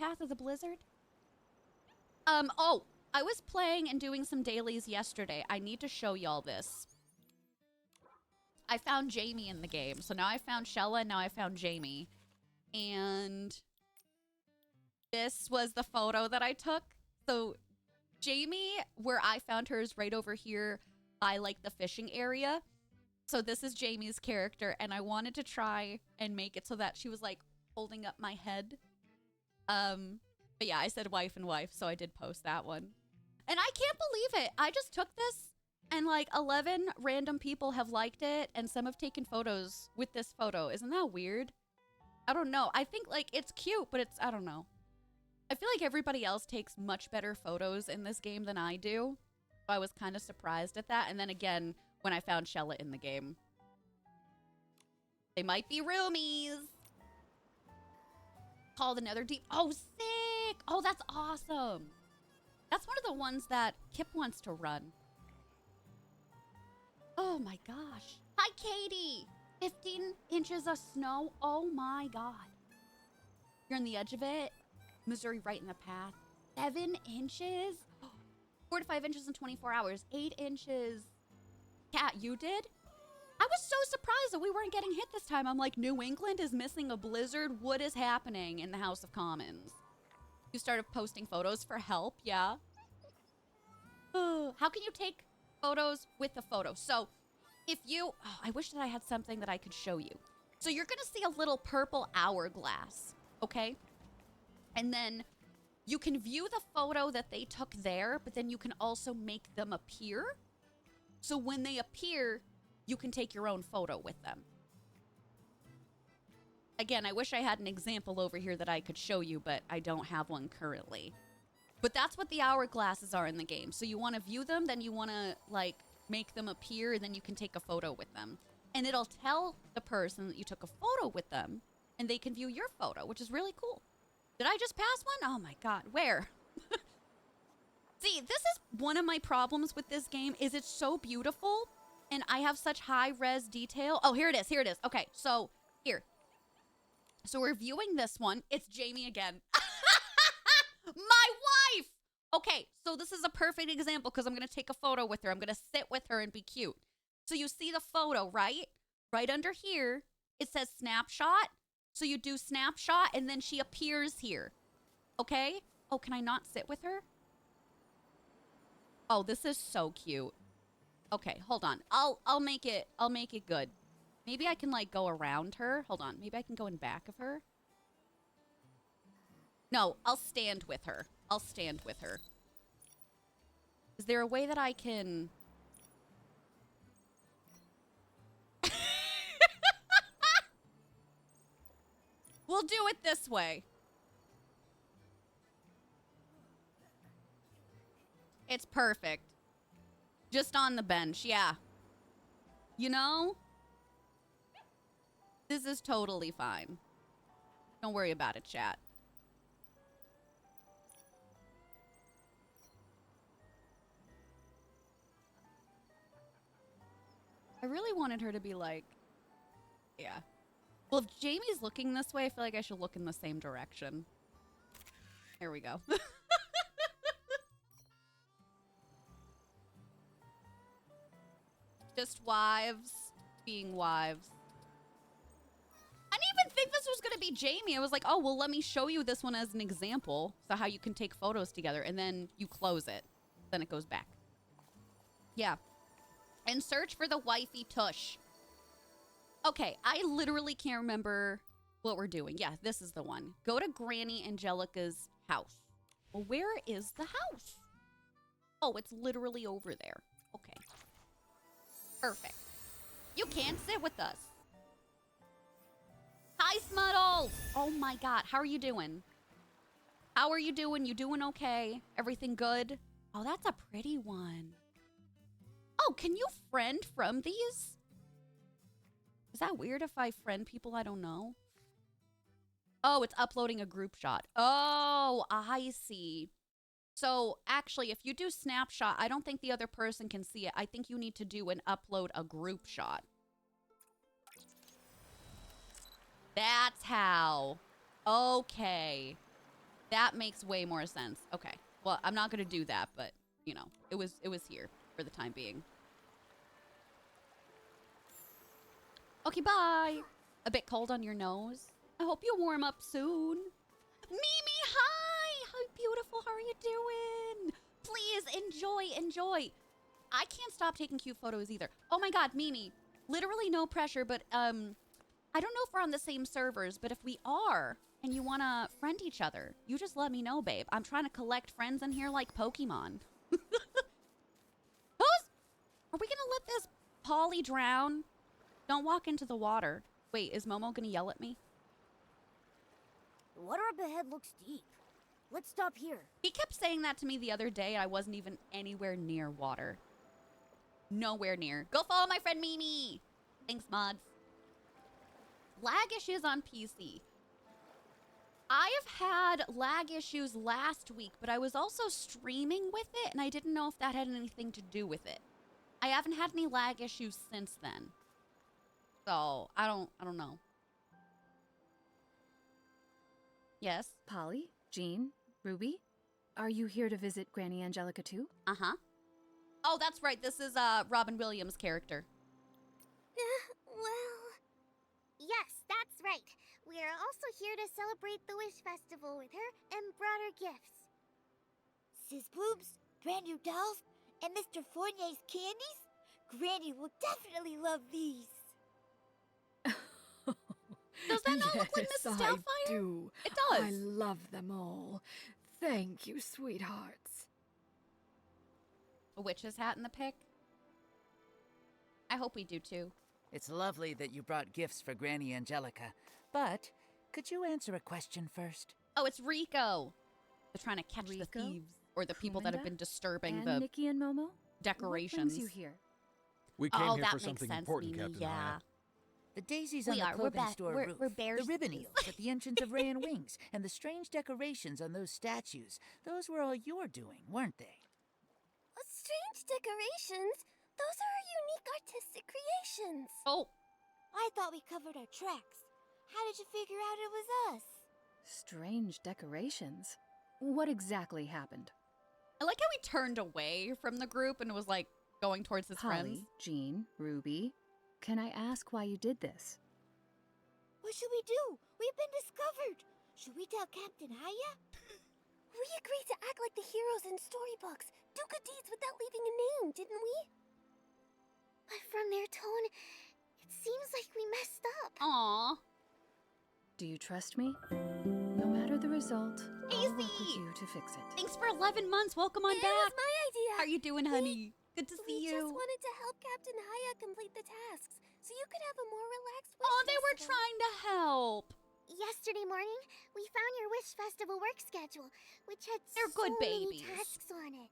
path of the blizzard? Oh, I was playing and doing some dailies yesterday. I need to show y'all this. I found Jamie in the game. So now I found Shella and now I found Jamie. And this was the photo that I took. So Jamie, where I found her, is right over here by like the fishing area. So this is Jamie's character, and I wanted to try and make it so that she was like holding up my head. But yeah, I said wife and wife, so I did post that one. And I can't believe it. I just took this and like 11 random people have liked it, and some have taken photos with this photo. Isn't that weird? I don't know. I think like it's cute, but it's, I don't know. I feel like everybody else takes much better photos in this game than I do. So I was kind of surprised at that. And then again, when I found Shella in the game. They might be roomies. Called another deep. Oh, sick. Oh, that's awesome. That's one of the ones that Kip wants to run. Oh my gosh. Hi, Katie. 15 inches of snow. Oh my God. You're on the edge of it. Missouri right in the path. 7 inches? 4 to 5 inches in 24 hours. 8 inches. Kat, you did? I was so surprised that we weren't getting hit this time. I'm like, New England is missing a blizzard. What is happening in the House of Commons? You started posting photos for help, yeah? How can you take photos with the photo? So if you, oh, I wish that I had something that I could show you. So you're gonna see a little purple hourglass, okay? And then you can view the photo that they took there, but then you can also make them appear. So when they appear, you can take your own photo with them. Again, I wish I had an example over here that I could show you, but I don't have one currently. But that's what the hourglasses are in the game. So you want to view them, then you want to like make them appear, and then you can take a photo with them. And it'll tell the person that you took a photo with them, and they can view your photo, which is really cool. Did I just pass one? Oh my God, where? See, this is one of my problems with this game, is it's so beautiful, and I have such high res detail. Oh, here it is, here it is. Okay, so here. So we're viewing this one. It's Jamie again. My wife! Okay, so this is a perfect example because I'm going to take a photo with her. I'm going to sit with her and be cute. So you see the photo, right? Right under here, it says snapshot. So you do snapshot, and then she appears here. Okay? Oh, can I not sit with her? Oh, this is so cute. Okay, hold on. I'll make it good. Maybe I can like go around her. Hold on. Maybe I can go in back of her. No, I'll stand with her. I'll stand with her. Is there a way that I can... We'll do it this way. It's perfect. Just on the bench, yeah. You know? This is totally fine. Don't worry about it, chat. I really wanted her to be like... Yeah. Well, if Jamie's looking this way, I feel like I should look in the same direction. There we go. Just wives being wives. I didn't even think this was going to be Jamie. I was like, oh, well, let me show you this one as an example. So how you can take photos together, and then you close it. Then it goes back. Yeah. And search for the wifey tush. Okay, I literally can't remember what we're doing. Yeah, this is the one. Go to Granny Angelica's house. Well, where is the house? Oh, it's literally over there. Okay. Perfect. You can't sit with us. Hi, Smuddles. Oh my God, how are you doing? How are you doing? You doing okay? Everything good? Oh, that's a pretty one. Oh, can you friend from these? Is that weird if I friend people I don't know? Oh, it's uploading a group shot. Oh, I see. So actually, if you do snapshot, I don't think the other person can see it. I think you need to do and upload a group shot. That's how. Okay. That makes way more sense. Okay. Well, I'm not going to do that, but, you know, it was here for the time being. Okay, bye. A bit cold on your nose. I hope you warm up soon. Mimi, hi! How beautiful, how are you doing? Please, enjoy. I can't stop taking cute photos either. Oh my god, Mimi. Literally no pressure, but, I don't know if we're on the same servers, but if we are, and you want to friend each other, you just let me know, babe. I'm trying to collect friends in here like Pokemon. Are we gonna let this Polly drown? Don't walk into the water. Wait, is Momo gonna yell at me? The water up ahead looks deep. Let's stop here. He kept saying that to me the other day. I wasn't even anywhere near water. Nowhere near. Go follow my friend Mimi. Thanks, mods. Lag issues on PC. I have had lag issues last week, but I was also streaming with it, and I didn't know if that had anything to do with it. I haven't had any lag issues since then. So, I don't know. Yes? Polly, Jean, Ruby, are you here to visit Granny Angelica too? Uh-huh. Oh, that's right. This is Robin Williams' character. Well, yes, that's right. We are also here to celebrate the Wish Festival with her and brought her gifts. Sis boobs, brand new dolls, and Mr. Fournier's candies? Granny will definitely love these. Does that not look like Mrs. Doubtfire? I do. It does. I love them all. Thank you, sweethearts. A witch's hat in the pic? I hope we do too. It's lovely that you brought gifts for Granny Angelica, but could you answer a question first? Oh, it's Rico. They're trying to catch the Rico? thieves or the people that have been disturbing And the Nikki and Momo? decorations. What brings you here? We came Oh, here that for makes something sense, important, Mimi. Captain Yeah. Haya. The daisies We on the are. We're clothing back. store We're roof, bears. the ribbon eels at the entrance of Ray and Wings, and the strange decorations on those statues. Those were all your doing, weren't they? Strange decorations? Those are our unique artistic creations. Oh, I thought we covered our tracks. How did you figure out it was us? Strange decorations. What exactly happened? I like how he turned away from the group and was like going towards his friends. Polly, Jean, Ruby, can I ask why you did this? What should we do? We've been discovered. Should we tell Captain Haya? We agreed to act like the heroes in storybooks, do good deeds without leaving a name, didn't we? But from their tone, it seems like we messed up. Aw. Do you trust me? No matter the result, I'll work with Easy. you to fix it. Thanks for 11 months. Welcome on It back. was my idea. How are you doing, honey? Good to see We you. just wanted to help Captain Haya complete the tasks, so you could have a more relaxed wish Oh, they were festival. trying to help. Yesterday morning, we found your Wish Festival work schedule, which had They're good so many babies. tasks on it.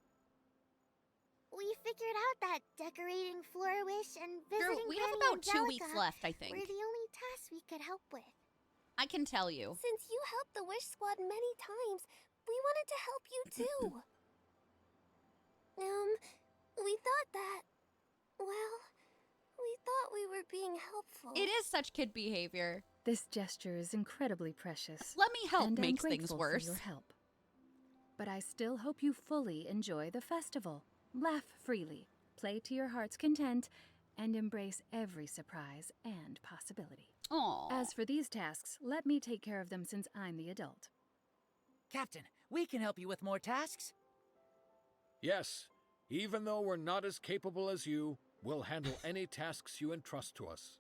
We figured out that decorating Flora Wish and Drew, visiting we have Granny about 2 weeks Angelica left, I think. were the only tasks we could help with. I can tell you. Since you helped the Wish Squad many times, we wanted to help you too. We thought that, well, we thought we were being helpful. It is such kid behavior. This gesture is incredibly precious. Let me help and I'm makes things grateful worse. For your help. But I still hope you fully enjoy the festival. Laugh freely, play to your heart's content, and embrace every surprise and possibility. Aw. As for these tasks, let me take care of them since I'm the adult. Captain, we can help you with more tasks. Yes, even though we're not as capable as you, we'll handle any tasks you entrust to us.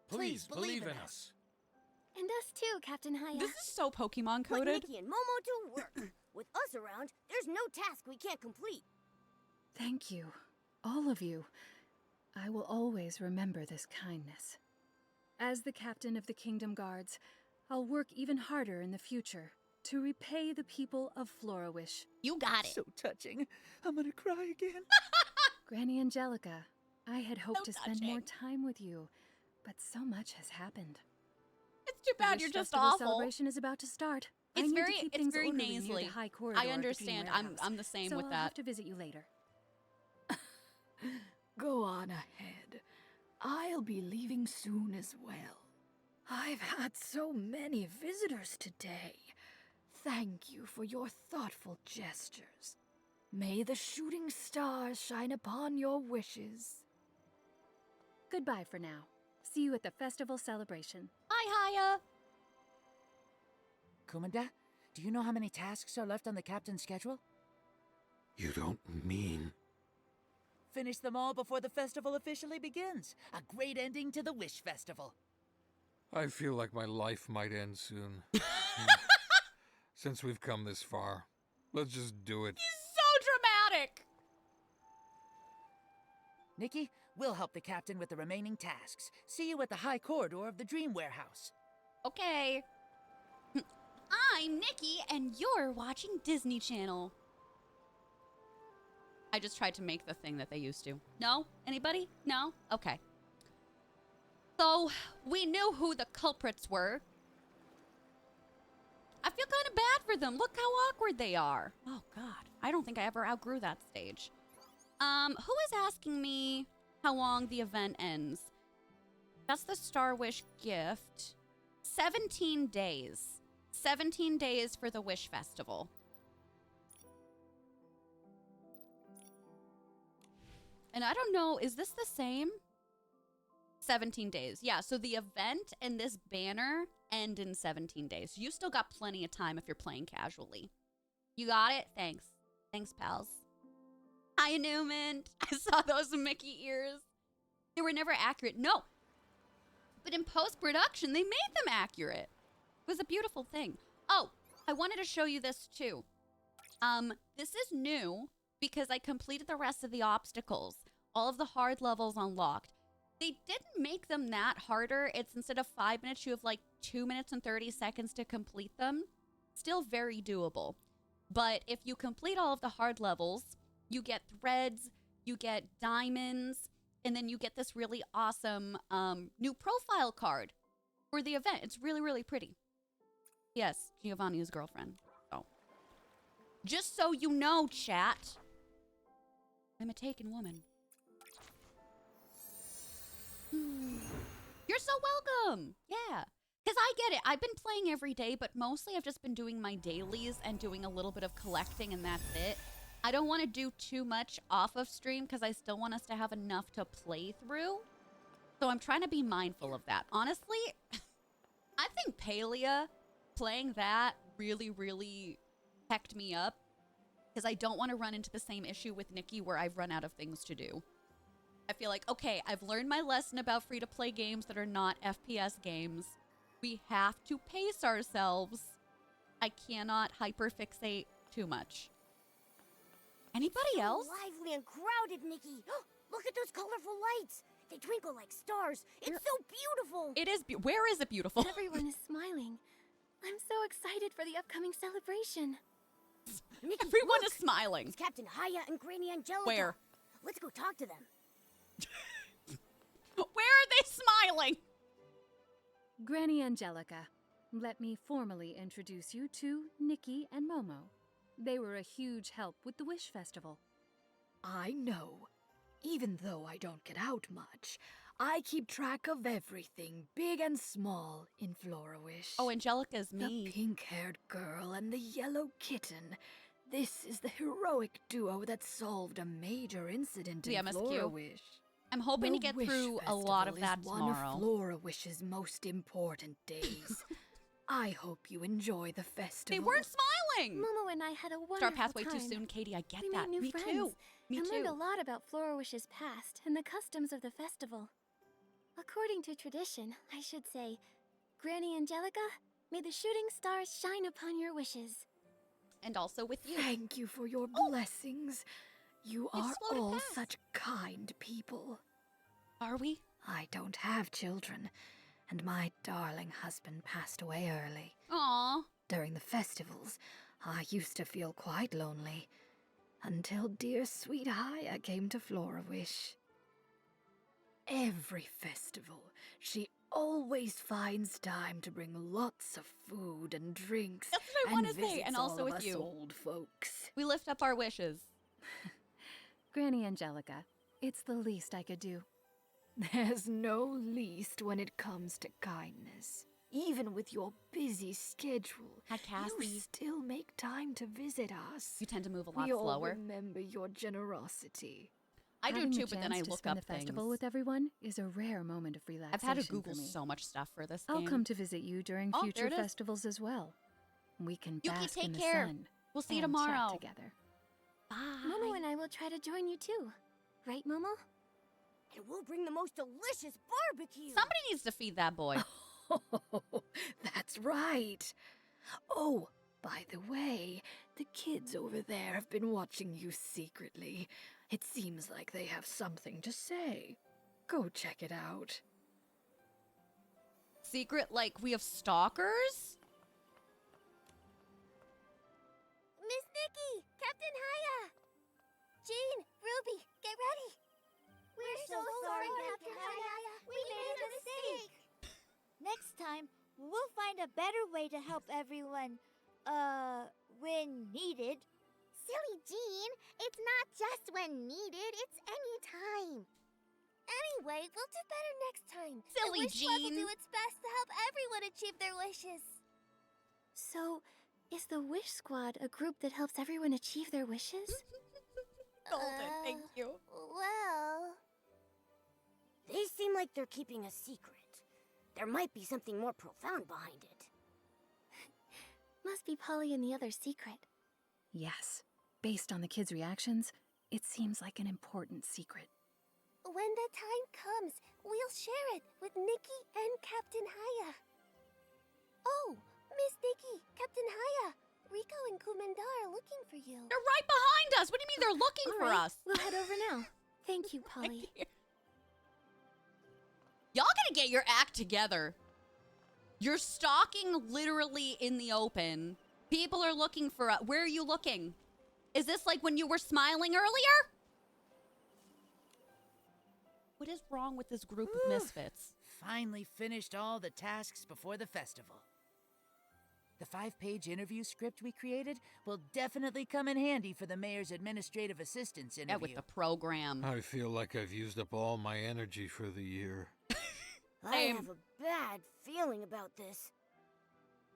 Please believe in us. And us too, Captain Haya. This is so Pokemon Put coded. Nikki and Momo to work. With us around, there's no task we can't complete. Thank you, all of you. I will always remember this kindness. As the captain of the Kingdom Guards, I'll work even harder in the future to repay the people of Florawish. You got it. So touching. I'm gonna cry again. Granny Angelica, I had hoped So to spend more touching. time with you, but so much has happened. It's too The bad Wish you're just Festival awful. celebration is about to start. I It's need very, to keep it's things very orderly near the nasally. high corridor I at the understand. Green Warehouse, I'm the same so with I'll that. have to visit you later. Go on ahead. I'll be leaving soon as well. I've had so many visitors today. thank you for your thoughtful gestures. May the shooting stars shine upon your wishes. Goodbye for now. See you at the festival celebration. Hi, Haya. Kumanda, do you know how many tasks are left on the captain's schedule? You don't mean... Finish them all before the festival officially begins. A great ending to the Wish Festival. I feel like my life might end soon. Since we've come this far, let's just do it. He's so dramatic. Nikki, we'll help the captain with the remaining tasks. See you at the high corridor of the Dream Warehouse. Okay. I'm Nikki, and you're watching Disney Channel. I just tried to make the thing that they used to. No? Anybody? No? Okay. So, we knew who the culprits were. I feel kind of bad for them. Look how awkward they are. Oh, God. I don't think I ever outgrew that stage. Who is asking me how long the event ends? That's the Star Wish gift. 17 days. 17 days for the Wish Festival. And I don't know, is this the same? 17 days. Yeah, so the event and this banner end in 17 days. You still got plenty of time if you're playing casually. You got it? Thanks. Thanks, pals. Hi, Newman. I saw those Mickey ears. They were never accurate. No. But in post-production, they made them accurate. It was a beautiful thing. Oh, I wanted to show you this too. This is new because I completed the rest of the obstacles. All of the hard levels unlocked. They didn't make them that harder. It's instead of 5 minutes, you have like 2 minutes and 30 seconds to complete them. Still very doable. But if you complete all of the hard levels, you get threads, you get diamonds, and then you get this really awesome new profile card for the event. It's really, really pretty. Yes, Giovanni's girlfriend. Oh. Just so you know, chat, I'm a taken woman. You're so welcome. Yeah. Because I get it. I've been playing every day, but mostly I've just been doing my dailies and doing a little bit of collecting, and that's it. I don't want to do too much off of stream because I still want us to have enough to play through. So I'm trying to be mindful of that. Honestly, I think Palia playing that really, really hecked me up because I don't want to run into the same issue with Nikki where I've run out of things to do. I feel like, okay, I've learned my lesson about free-to-play games that are not FPS games. We have to pace ourselves. I cannot hyperfixate too much. Anybody else? Lively and crowded, Nikki. Look at those colorful lights. They twinkle like stars. It's so beautiful. It is. Where is it beautiful? Everyone is smiling. I'm so excited for the upcoming celebration. Nikki, Everyone look. is smiling. It's Captain Haya and Granny Angelica. Where? Let's go talk to them. Where are they smiling? Granny Angelica, let me formally introduce you to Nikki and Momo. They were a huge help with the Wish Festival. I know. Even though I don't get out much, I keep track of everything, big and small, in Florawish. Oh, Angelica's The me. pink-haired girl and the yellow kitten. This is the heroic duo that solved a major incident The in MSQ. Florawish. I'm hoping The to get Wish through a lot of Festival that is tomorrow. one of Florawish's most important days. I hope you enjoy the festival. They weren't smiling. Momo and I had a wonderful Start path way time. too soon, Katie. I get We that. made new Me friends too. Me and learned too. a lot about Florawish's past and the customs of the festival. According to tradition, I should say, Granny Angelica, may the shooting stars shine upon your wishes. And also with you. Thank you for your blessings. You You've are slowed it all past. such kind people. Are we? I don't have children, and my darling husband passed away early. Aw. During the festivals, I used to feel quite lonely, until dear sweet Haya came to Florawish. Every festival, she always finds time to bring lots of food and drinks. That's what I and want to say, visits and all also of with us you. old folks. We lift up our wishes. Granny Angelica, it's the least I could do. There's no least when it comes to kindness. Even with your busy schedule, Hi, Cassie. you still make time to visit us. You tend to move a lot We all slower. remember your generosity. I do Having the too, but then I chance to look spend up the festival things. with everyone is a rare moment of relaxation. I've had to for Google me. so much stuff for this I'll game. come to visit you during Oh, future there it is. festivals as well. We can Yuki, bask take in the care. sun. We'll see you and chat tomorrow. together. Bye. Momo and I will try to join you too. Right, Momo? And we'll bring the most delicious barbecue. Somebody needs to feed that boy. Oh, that's right. Oh, by the way, the kids over there have been watching you secretly. It seems like they have something to say. Go check it out. Secret, like we have stalkers? Miss Nikki, Captain Haya, Jean, Ruby, get ready. We're so sorry, Captain Haya. We made a mistake. Next time, we'll find a better way to help everyone, when needed. Silly Jean, it's not just when needed, it's any time. Anyway, we'll do better next time. Silly the Wish Squad will Jean. do its best to help everyone achieve their wishes. So, is the Wish Squad a group that helps everyone achieve their wishes? Golden, thank you. Well... They seem like they're keeping a secret. There might be something more profound behind it. Must be Polly and the other secret. Yes. Based on the kids' reactions, it seems like an important secret. When the time comes, we'll share it with Nikki and Captain Haya. Oh, Miss Nikki, Captain Haya, Rico and Kumandar are looking for you. They're right behind us. What do you mean they're looking All for right, us? we'll head over now. Thank you, Polly. Y'all gotta get your act together. You're stalking literally in the open. People are looking for us. Where are you looking? Is this like when you were smiling earlier? What is wrong with this group of misfits? Finally finished all the tasks before the festival. The 5-page interview script we created will definitely come in handy for the mayor's administrative assistance interview. Yeah, with the program. I feel like I've used up all my energy for the year. I have a bad feeling about this.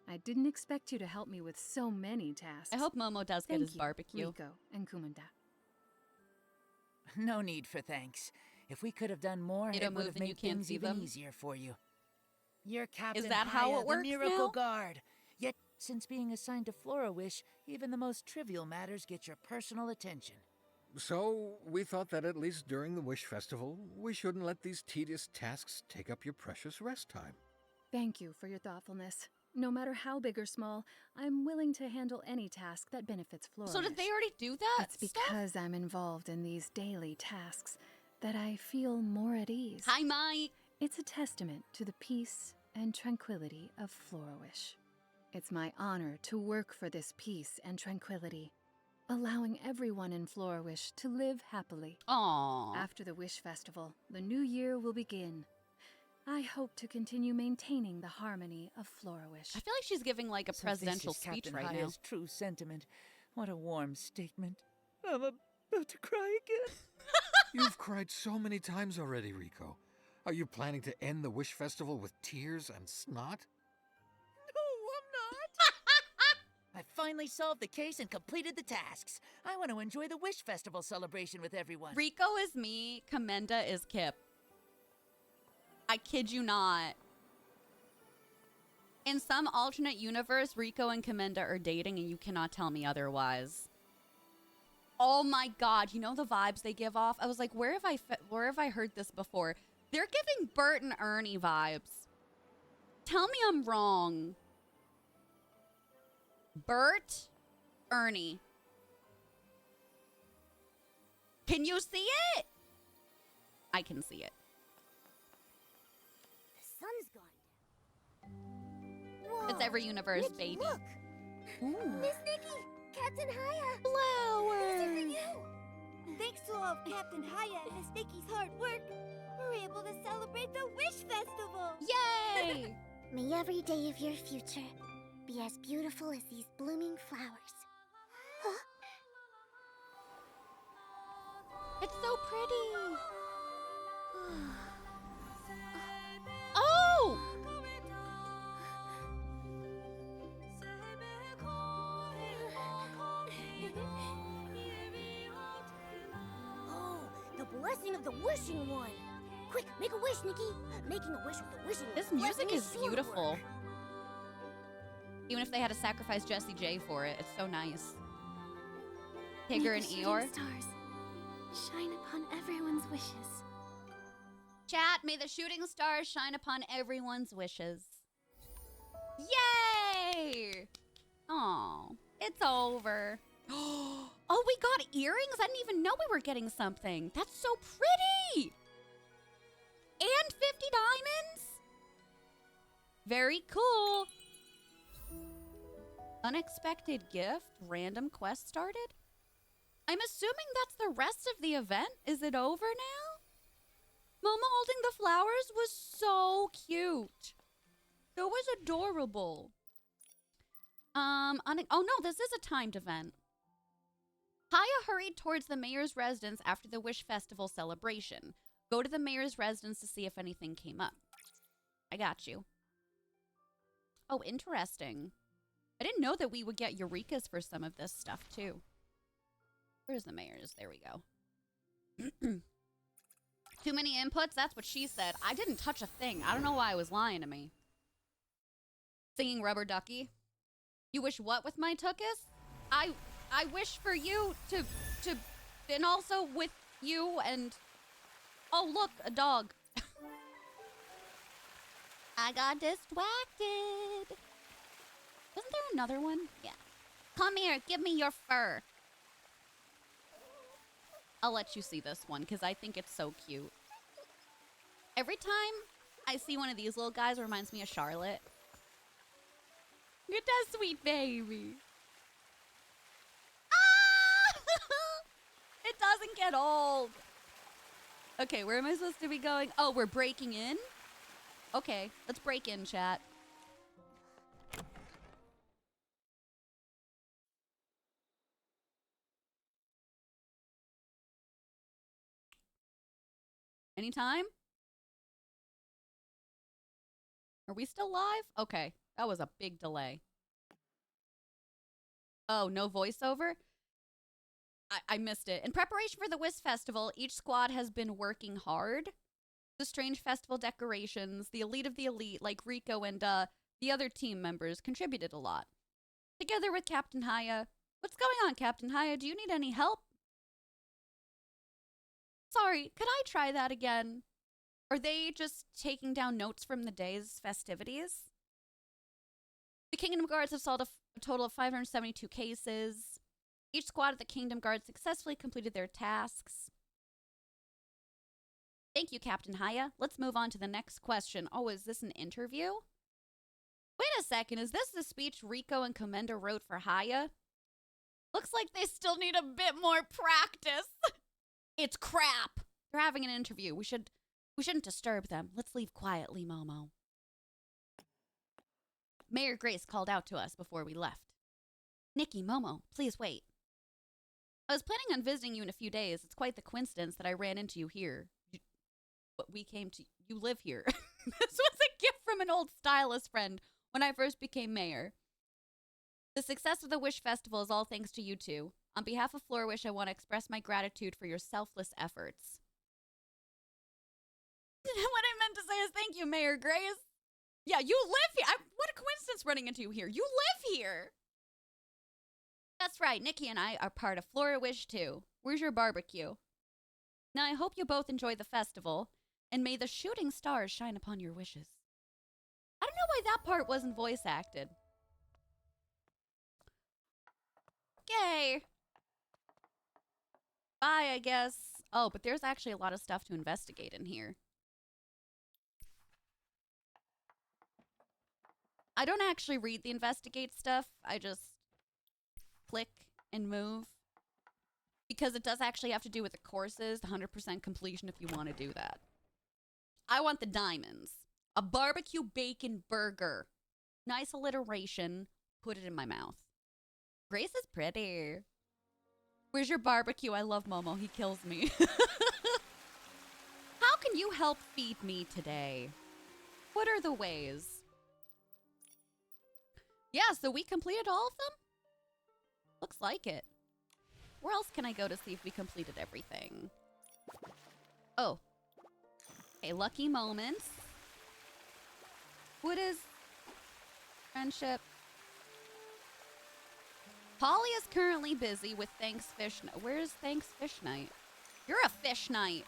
I didn't expect you to help me with so many tasks. I hope Momo does get Thank his you, barbecue. Rico and Kumanda. No need for thanks. If we could have done more, You it don't would move have and you made can't things see even them? easier for you. You're Captain that how Haya, it works the Miracle now? Guard. Yet, since being assigned to Flora Wish, even the most trivial matters get your personal attention. So, we thought that at least during the Wish Festival, we shouldn't let these tedious tasks take up your precious rest time. Thank you for your thoughtfulness. No matter how big or small, I'm willing to handle any task that benefits Flora. So did they already do that It's stuff? because I'm involved in these daily tasks that I feel more at ease. Hi, Mike. It's a testament to the peace and tranquility of Florawish. It's my honor to work for this peace and tranquility, allowing everyone in Florawish to live happily. Aww. After the Wish Festival, the new year will begin. I hope to continue maintaining the harmony of Florawish. I feel like she's giving like a So presidential this is speech Captain right now. Haya's true sentiment. What a warm statement. I'm about to cry again. You've cried so many times already, Rico. Are you planning to end the Wish Festival with tears and snot? I finally solved the case and completed the tasks. I want to enjoy the Wish Festival celebration with everyone. Rico is me, Commenda is Kip. I kid you not. In some alternate universe, Rico and Commenda are dating and you cannot tell me otherwise. Oh my god, you know the vibes they give off? I was like, where have I heard this before? They're giving Bert and Ernie vibes. Tell me I'm wrong. Bert, Ernie. Can you see it? I can see it. The sun's gone down. Whoa. It's every universe, Nikki, baby. Look. Miss Nikki, Captain Haya. Flowers. These are for you. Thanks to all of Captain Haya and Miss Nikki's hard work, we're able to celebrate the Wish Festival. Yay! May every day of your future be as beautiful as these blooming flowers. Huh? It's so pretty. Oh! blessing of the wishing one. Quick, make a wish, Nikki. Making a wish with the wishing This blessing music is sure to beautiful. work. Even if they had to sacrifice Jessie J for it, it's so nice. May Tigger the and shooting Eeyore. stars shine upon everyone's wishes. Chat, may the shooting stars shine upon everyone's wishes. Yay! Oh, it's over. Oh, we got earrings? I didn't even know we were getting something. That's so pretty! And 50 diamonds? Very cool. Unexpected gift, random quest started? I'm assuming that's the rest of the event. Is it over now? Momo holding the flowers was so cute. It was adorable. Oh no, this is a timed event. Haya hurried towards the mayor's residence after the Wish Festival celebration. Go to the mayor's residence to see if anything came up. I got you. Oh, interesting. I didn't know that we would get Eurekas for some of this stuff, too. Where's the mayor's? There we go. Too many inputs? That's what she said. I didn't touch a thing. I don't know why it was lying to me. Singing Rubber Ducky. You wish what with my tuchus? I wish for you to, and also with you and... Oh, look, a dog. I got distracted. Wasn't there another one? Yeah. Come here, give me your fur. I'll let you see this one because I think it's so cute. Every time I see one of these little guys, it reminds me of Charlotte. Look at that sweet baby. Ah! It doesn't get old. Okay, where am I supposed to be going? Oh, we're breaking in? Okay, let's break in, chat. Anytime? Are we still live? Okay, that was a big delay. Oh, no voiceover? I missed it. In preparation for the Whist Festival, each squad has been working hard. The strange festival decorations, the elite of the elite, like Rico and the other team members, contributed a lot. Together with Captain Haya. What's going on, Captain Haya? Do you need any help? Sorry, could I try that again? Are they just taking down notes from the day's festivities? The Kingdom Guards have solved a total of 572 cases. Each squad of the Kingdom Guard successfully completed their tasks. Thank you, Captain Haya. Let's move on to the next question. Oh, is this an interview? Wait a second, is this the speech Rico and Comenda wrote for Haya? Looks like they still need a bit more practice. It's crap. They're having an interview. We shouldn't disturb them. Let's leave quietly, Momo. Mayor Grace called out to us before we left. Nikki, Momo, please wait. I was planning on visiting you in a few days. It's quite the coincidence that I ran into you here. You live here. This was a gift from an old stylist friend when I first became mayor. The success of the Wish Festival is all thanks to you two. On behalf of Floor Wish, I want to express my gratitude for your selfless efforts. What I meant to say is thank you, Mayor Grace. Yeah, you live here. What a coincidence running into you here. You live here. That's right. Nikki and I are part of Floor Wish too. Where's your barbecue? Now, I hope you both enjoy the festival, and may the shooting stars shine upon your wishes. I don't know why that part wasn't voice acted. Okay. Bye, I guess. Oh, but there's actually a lot of stuff to investigate in here. I don't actually read the investigate stuff. I just click and move. Because it does actually have to do with the courses, the 100% completion if you want to do that. I want the diamonds. A barbecue bacon burger. Nice alliteration. Put it in my mouth. Grace is pretty. Where's your barbecue? I love Momo. He kills me. How can you help feed me today? What are the ways? Yeah, so we completed all of them? Looks like it. Where else can I go to see if we completed everything? Oh. Okay, lucky moments. What is friendship? Polly is currently busy with Thanks Fish Night. Where's Thanks Fish Night? You're a fish night.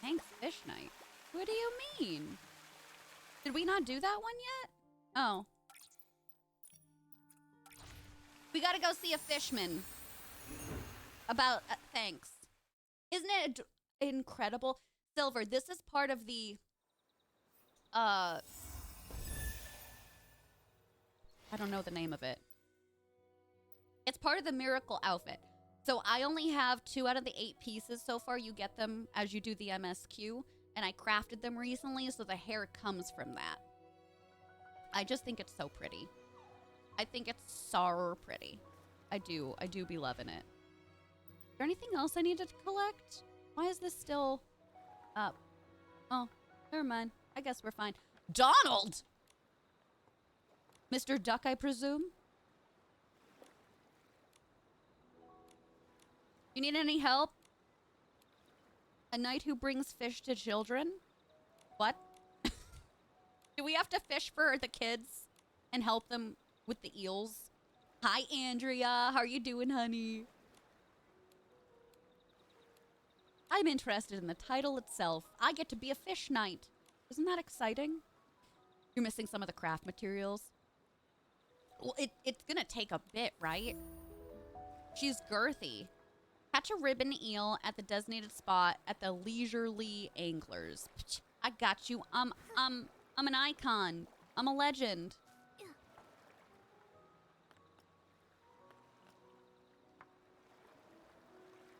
Thanks Fish Night. What do you mean? Did we not do that one yet? Oh. We gotta go see a fishman. About thanks. Isn't it incredible? Silver, this is part of the I don't know the name of it. It's part of the miracle outfit. So I only have 2 out of the 8 pieces so far. You get them as you do the MSQ. And I crafted them recently, so the hair comes from that. I just think it's so pretty. I think it's so pretty. I do be loving it. Is there anything else I needed to collect? Why is this still up? Oh, never mind. I guess we're fine. Donald! Mr. Duck, I presume? You need any help? A knight who brings fish to children? What? Do we have to fish for the kids and help them with the eels? Hi, Andrea. How are you doing, honey? I'm interested in the title itself. I get to be a fish knight. Isn't that exciting? You're missing some of the craft materials. Well, it's gonna take a bit, right? She's girthy. Catch a ribbon eel at the designated spot at the leisurely anglers. I got you. I'm an icon. I'm a legend.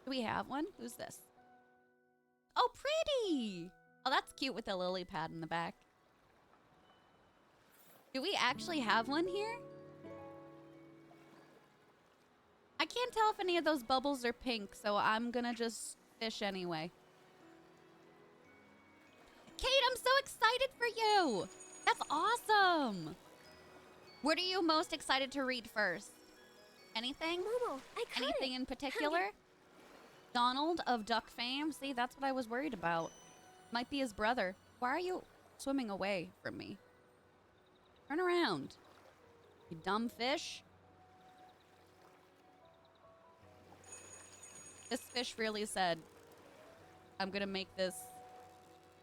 Do we have one? Who's this? Oh, pretty. Oh, that's cute with the lily pad in the back. Do we actually have one here? I can't tell if any of those bubbles are pink, so I'm gonna just fish anyway. Kate, I'm so excited for you! That's awesome! What are you most excited to read first? Anything? Momo, I caught Anything it. in particular? Donald of Duck fame? See, that's what I was worried about. Might be his brother. Why are you swimming away from me? Turn around. You dumb fish. This fish really said, I'm gonna make this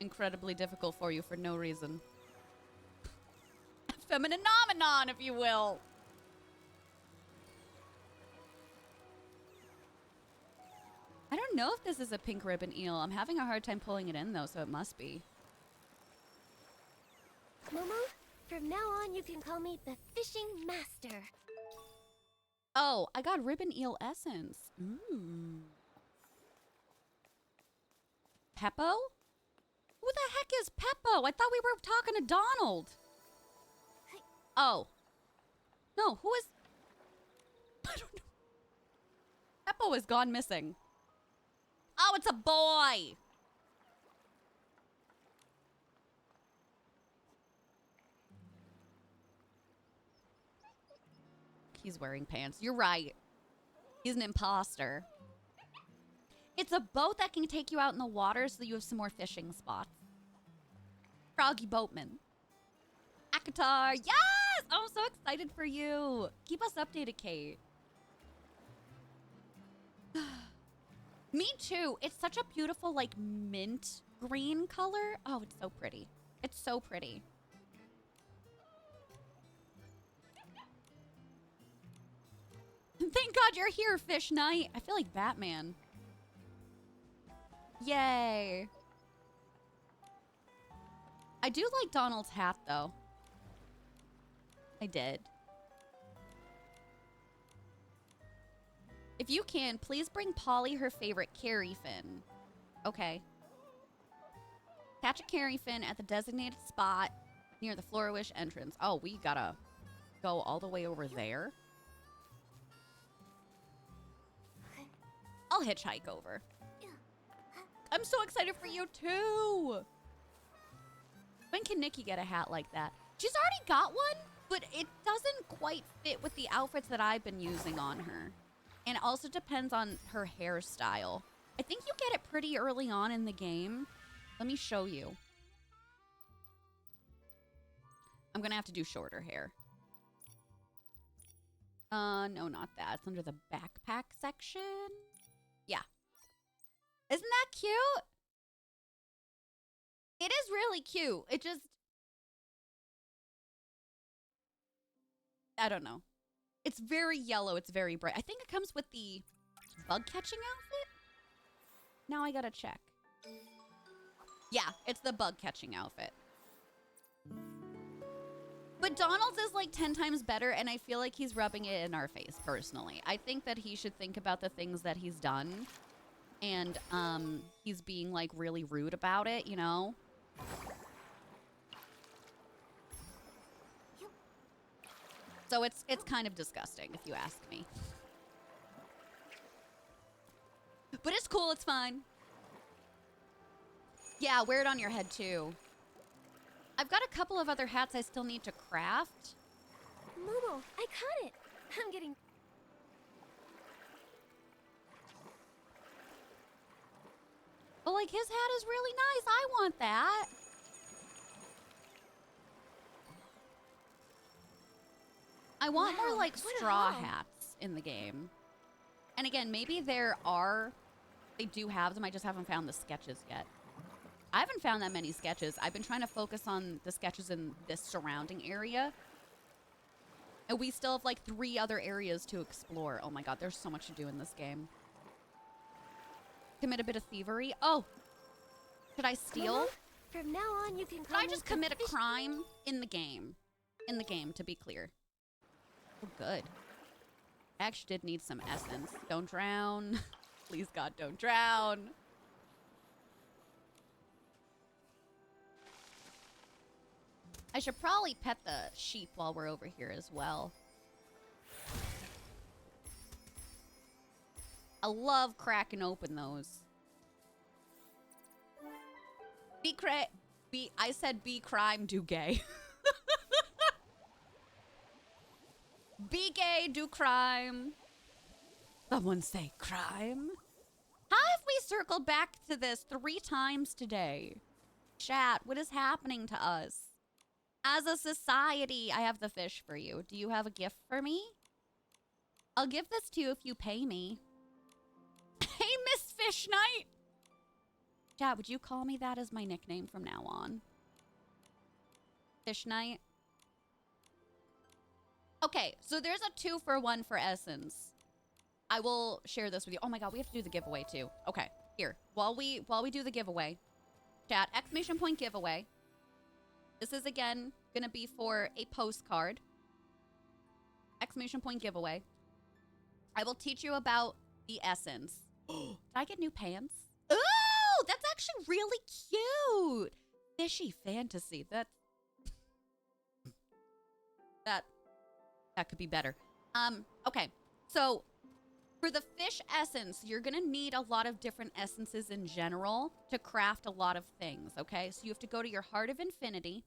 incredibly difficult for you for no reason. Feminine phenomenon, if you will. I don't know if this is a pink ribbon eel. I'm having a hard time pulling it in, though, so it must be. Momo, from now on you can call me the Fishing Master. Oh, I got ribbon eel essence. Ooh. Peppo? Who the heck is Peppo? I thought we were talking to Donald. Oh. No, who is... I don't know. Peppo has gone missing. Oh, it's a boy. He's wearing pants. You're right. He's an imposter. It's a boat that can take you out in the water so you have some more fishing spots. Froggy Boatman. Akatar, yes! Oh, I'm so excited for you. Keep us updated, Kate. Me too. It's such a beautiful, like, mint green color. Oh, it's so pretty. It's so pretty. Thank God you're here, Fish Knight. I feel like Batman. Yay. I do like Donald's hat, though. I did. If you can, please bring Polly her favorite carry fin. Okay. Catch a carry fin at the designated spot near the Floriwish entrance. Oh, we gotta go all the way over there. I'll hitchhike over. I'm so excited for you too. When can Nikki get a hat like that? She's already got one, but it doesn't quite fit with the outfits that I've been using on her. And it also depends on her hairstyle. I think you get it pretty early on in the game. Let me show you. I'm gonna have to do shorter hair. No, not that. It's under the backpack section. Yeah. Isn't that cute? It is really cute. It just... I don't know. It's very yellow. It's very bright. I think it comes with the bug catching outfit. Now I gotta check. Yeah, it's the bug catching outfit. But Donald's is like 10 times better, and I feel like he's rubbing it in our face, personally. I think that he should think about the things that he's done. And he's being like really rude about it, you know? So it's kind of disgusting, if you ask me. But it's cool, it's fine. Yeah, wear it on your head too. I've got a couple of other hats I still need to craft. Momo, I caught it. I'm getting... But like, his hat is really nice. I want that. I want more like what a straw haul. hats in the game. And again, maybe they do have them. I just haven't found the sketches yet. I haven't found that many sketches. I've been trying to focus on the sketches in this surrounding area. And we still have like 3 other areas to explore. Oh my god, there's so much to do in this game. Commit a bit of thievery. Oh! Should I steal? Momo, from now on, you can Should call I me just the commit a fish- crime in the game? In the game, to be clear. Oh, good. I actually did need some essence. Don't drown. Please, God, don't drown. I should probably pet the sheep while we're over here as well. I love cracking open those. I said be crime, do gay. Be gay, do crime. Someone say crime. How have we circled back to this 3 times today? Chat, what is happening to us? As a society, I have the fish for you. Do you have a gift for me? I'll give this to you if you pay me. Hey, Miss Fish Knight! Chat, would you call me that as my nickname from now on? Fish Knight? Okay, so there's a 2-for-1 for essence. I will share this with you. Oh my god, we have to do the giveaway too. Okay, here. While we do the giveaway, chat, exclamation point giveaway. This is again gonna be for a postcard. Exclamation point giveaway. I will teach you about the essence. Did I get new pants? Ooh, that's actually really cute. Fishy fantasy. That could be better. Okay. So for the fish essence, you're gonna need a lot of different essences in general to craft a lot of things, okay? So you have to go to your Heart of Infinity.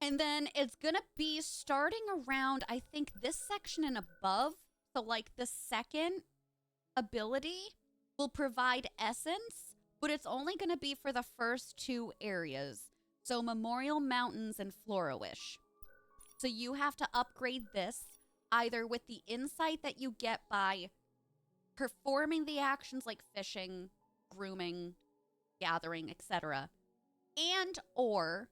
And then it's gonna be starting around, I think, this section and above. So like the second ability will provide essence, but it's only gonna be for the first 2 areas. So Memorial Mountains and Flora-Wish. So you have to upgrade this either with the insight that you get by performing the actions like fishing, grooming, gathering, etc. And or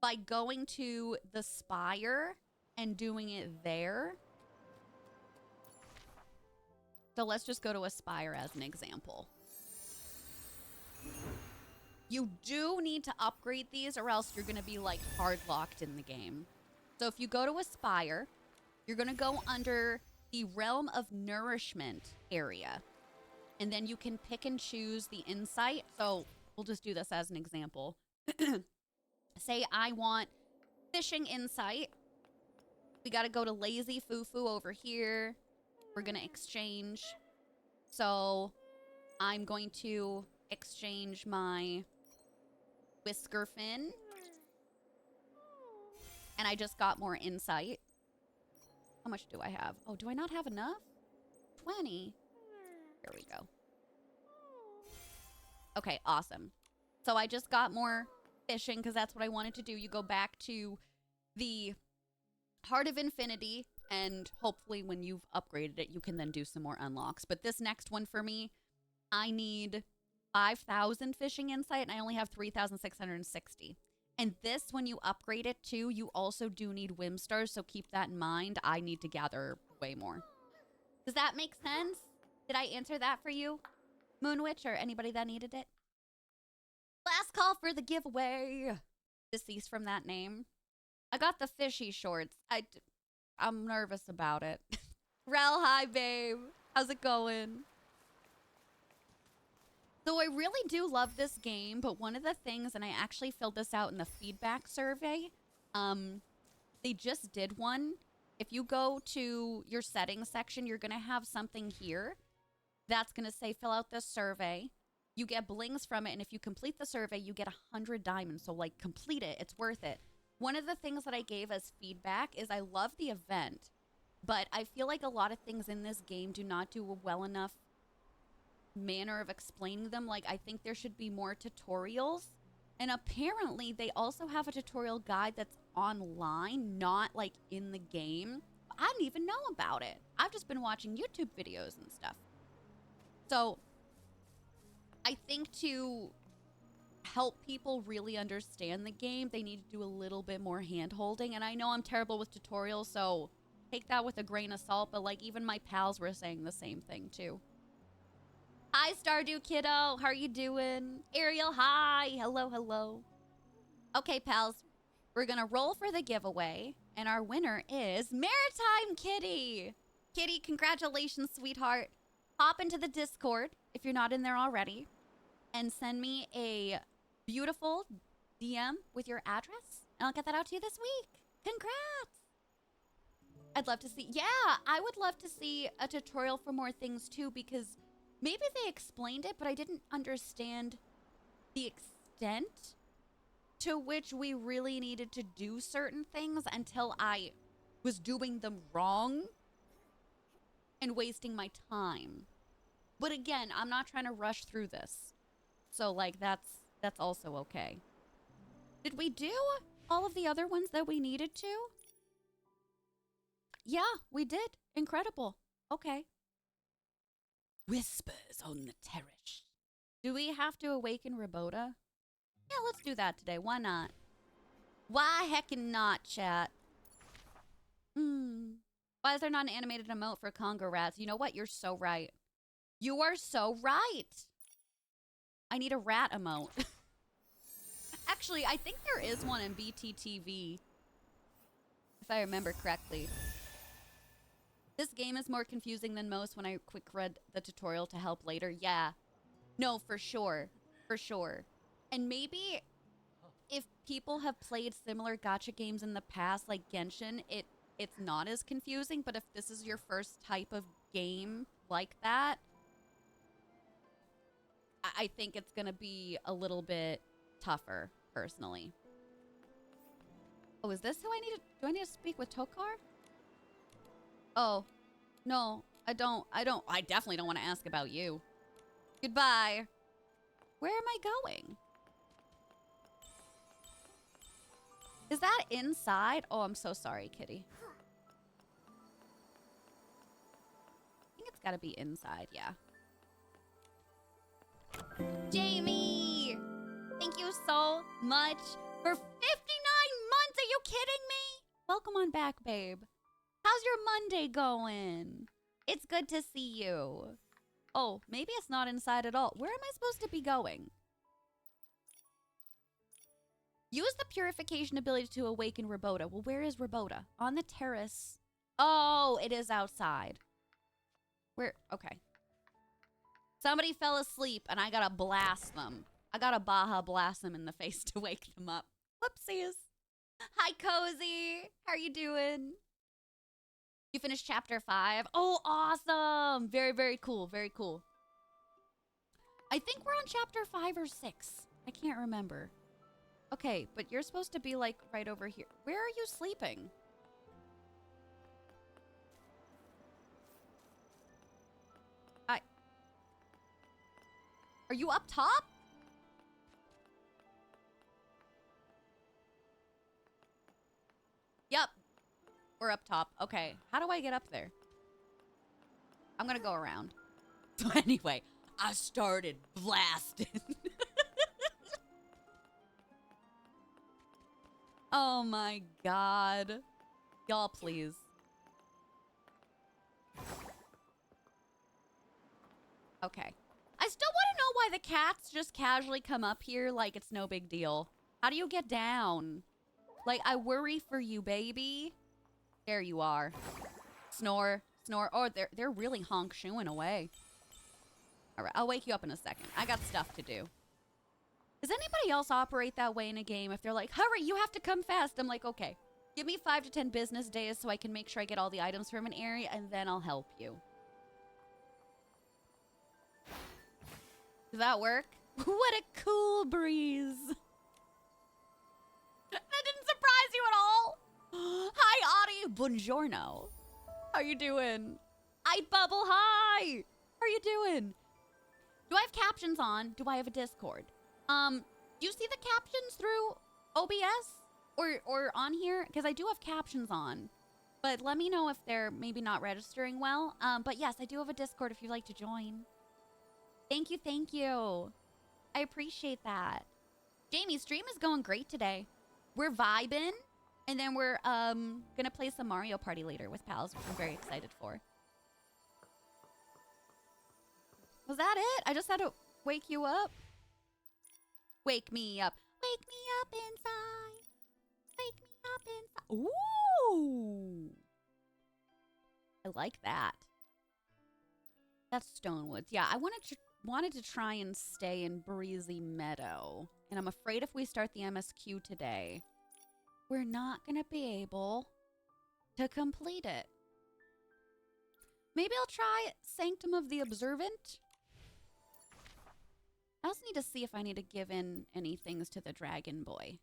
by going to the spire and doing it there. So let's just go to a spire as an example. You do need to upgrade these or else you're going to be like hard locked in the game. So if you go to Aspire, you're going to go under the Realm of Nourishment area. And then you can pick and choose the insight. So we'll just do this as an example. Say I want fishing insight. We got to go to Lazy Fufu over here. We're going to exchange. So I'm going to exchange my Whisker Fin. And I just got more insight. How much do I have? Oh, do I not have enough? 20. Here we go. Okay, awesome. So I just got more fishing because that's what I wanted to do. You go back to the Heart of Infinity, and hopefully when you've upgraded it, you can then do some more unlocks. But this next one for me, I need 5,000 fishing insight, and I only have 3,660. And this, when you upgrade it too, you also do need whim stars, so keep that in mind. I need to gather way more. Does that make sense? Did I answer that for you, Moonwitch, or anybody that needed it? Last call for the giveaway. Deceased from that name. I got the fishy shorts. I'm nervous about it. Rel, hi, babe. How's it going? So I really do love this game, but one of the things, and I actually filled this out in the feedback survey, they just did one. If you go to your settings section, you're going to have something here that's going to say fill out this survey. You get blings from it, and if you complete the survey, you get 100 diamonds. So, like, complete it. It's worth it. One of the things that I gave as feedback is I love the event, but I feel like a lot of things in this game do not do a well enough manner of explaining them. Like, I think there should be more tutorials. And apparently, they also have a tutorial guide that's online, not, like, in the game. I didn't even know about it. I've just been watching YouTube videos and stuff. So I think to help people really understand the game, they need to do a little bit more hand-holding. And I know I'm terrible with tutorials, so take that with a grain of salt. But, like, even my pals were saying the same thing, too. Hi, Stardew Kiddo. How are you doing? Ariel, hi. Hello, hello. Okay, pals. We're going to roll for the giveaway. And our winner is Maritime Kitty. Kitty, congratulations, sweetheart. Hop into the Discord if you're not in there already. And send me a beautiful DM with your address. And I'll get that out to you this week. Congrats. I'd love to see. Yeah, I would love to see a tutorial for more things too, because maybe they explained it, but I didn't understand the extent to which we really needed to do certain things until I was doing them wrong and wasting my time. But again, I'm not trying to rush through this. So, like, that's also okay. Did we do all of the other ones that we needed to? Yeah, we did. Incredible. Okay. Whispers on the terrace. Do we have to awaken Rabota? Yeah, let's do that today. Why not? Why heckin' not, chat? Why is there not an animated emote for Congo rats? You know what? You're so right. You are so right. I need a rat emote. Actually, I think there is one in BTTV, if I remember correctly. This game is more confusing than most when I quick read the tutorial to help later. Yeah. No, for sure. For sure. And maybe if people have played similar gacha games in the past, like Genshin, it's not as confusing. But if this is your first type of game like that, I think it's going to be a little bit tougher, personally. Oh, is this who I need to... Do I need to speak with Tokar? Oh, no, I don't. I definitely don't want to ask about you. Goodbye. Where am I going? Is that inside? Oh, I'm so sorry, kitty. I think it's got to be inside, yeah. Jamie! Thank you so much for 59 months! Are you kidding me? Welcome on back, babe. How's your Monday going? It's good to see you. Oh, maybe it's not inside at all. Where am I supposed to be going? Use the purification ability to awaken Rabota. Well, where is Rabota? On the terrace. Oh, it is outside. Where? Okay. Somebody fell asleep and I gotta blast them. I gotta Baja blast them in the face to wake them up. Whoopsies. Hi, Cozy. How are you doing? You finished chapter 5. Oh, awesome. Very, very cool. Very cool. I think we're on chapter 5 or 6. I can't remember. Okay, but you're supposed to be like right over here. Where are you sleeping? Are you up top? Yep. We're up top. Okay. How do I get up there? I'm gonna go around. So anyway, I started blasting. Oh my god. Y'all, please. Okay. I still want to know why the cats just casually come up here like it's no big deal. How do you get down? Like, I worry for you, baby. There you are. Snore. Snore. Oh, they're really honk-shooing away. All right, I'll wake you up in a second. I got stuff to do. Does anybody else operate that way in a game? If they're like, hurry, you have to come fast. I'm like, okay. Give me 5 to 10 business days so I can make sure I get all the items from an area, and then I'll help you. Does that work? What a cool breeze. That didn't surprise you at all. Hi, Audie. Buongiorno. How you doing? I Bubble, hi. How are you doing? Do I have captions on? Do I have a Discord? Do you see the captions through OBS or on here? Because I do have captions on. But let me know if they're maybe not registering well. But yes, I do have a Discord if you'd like to join. Thank you, thank you. I appreciate that. Jamie's stream is going great today. We're vibing, and then we're gonna play some Mario Party later with pals, which I'm very excited for. Was that it? I just had to wake you up. Wake me up. Wake me up inside. Wake me up inside. Ooh. I like that. That's Stonewoods. Yeah, I wanted to try and stay in Breezy Meadow. And I'm afraid if we start the MSQ today, we're not going to be able to complete it. Maybe I'll try Sanctum of the Observant. I also need to see if I need to give in any things to the Dragon Boy.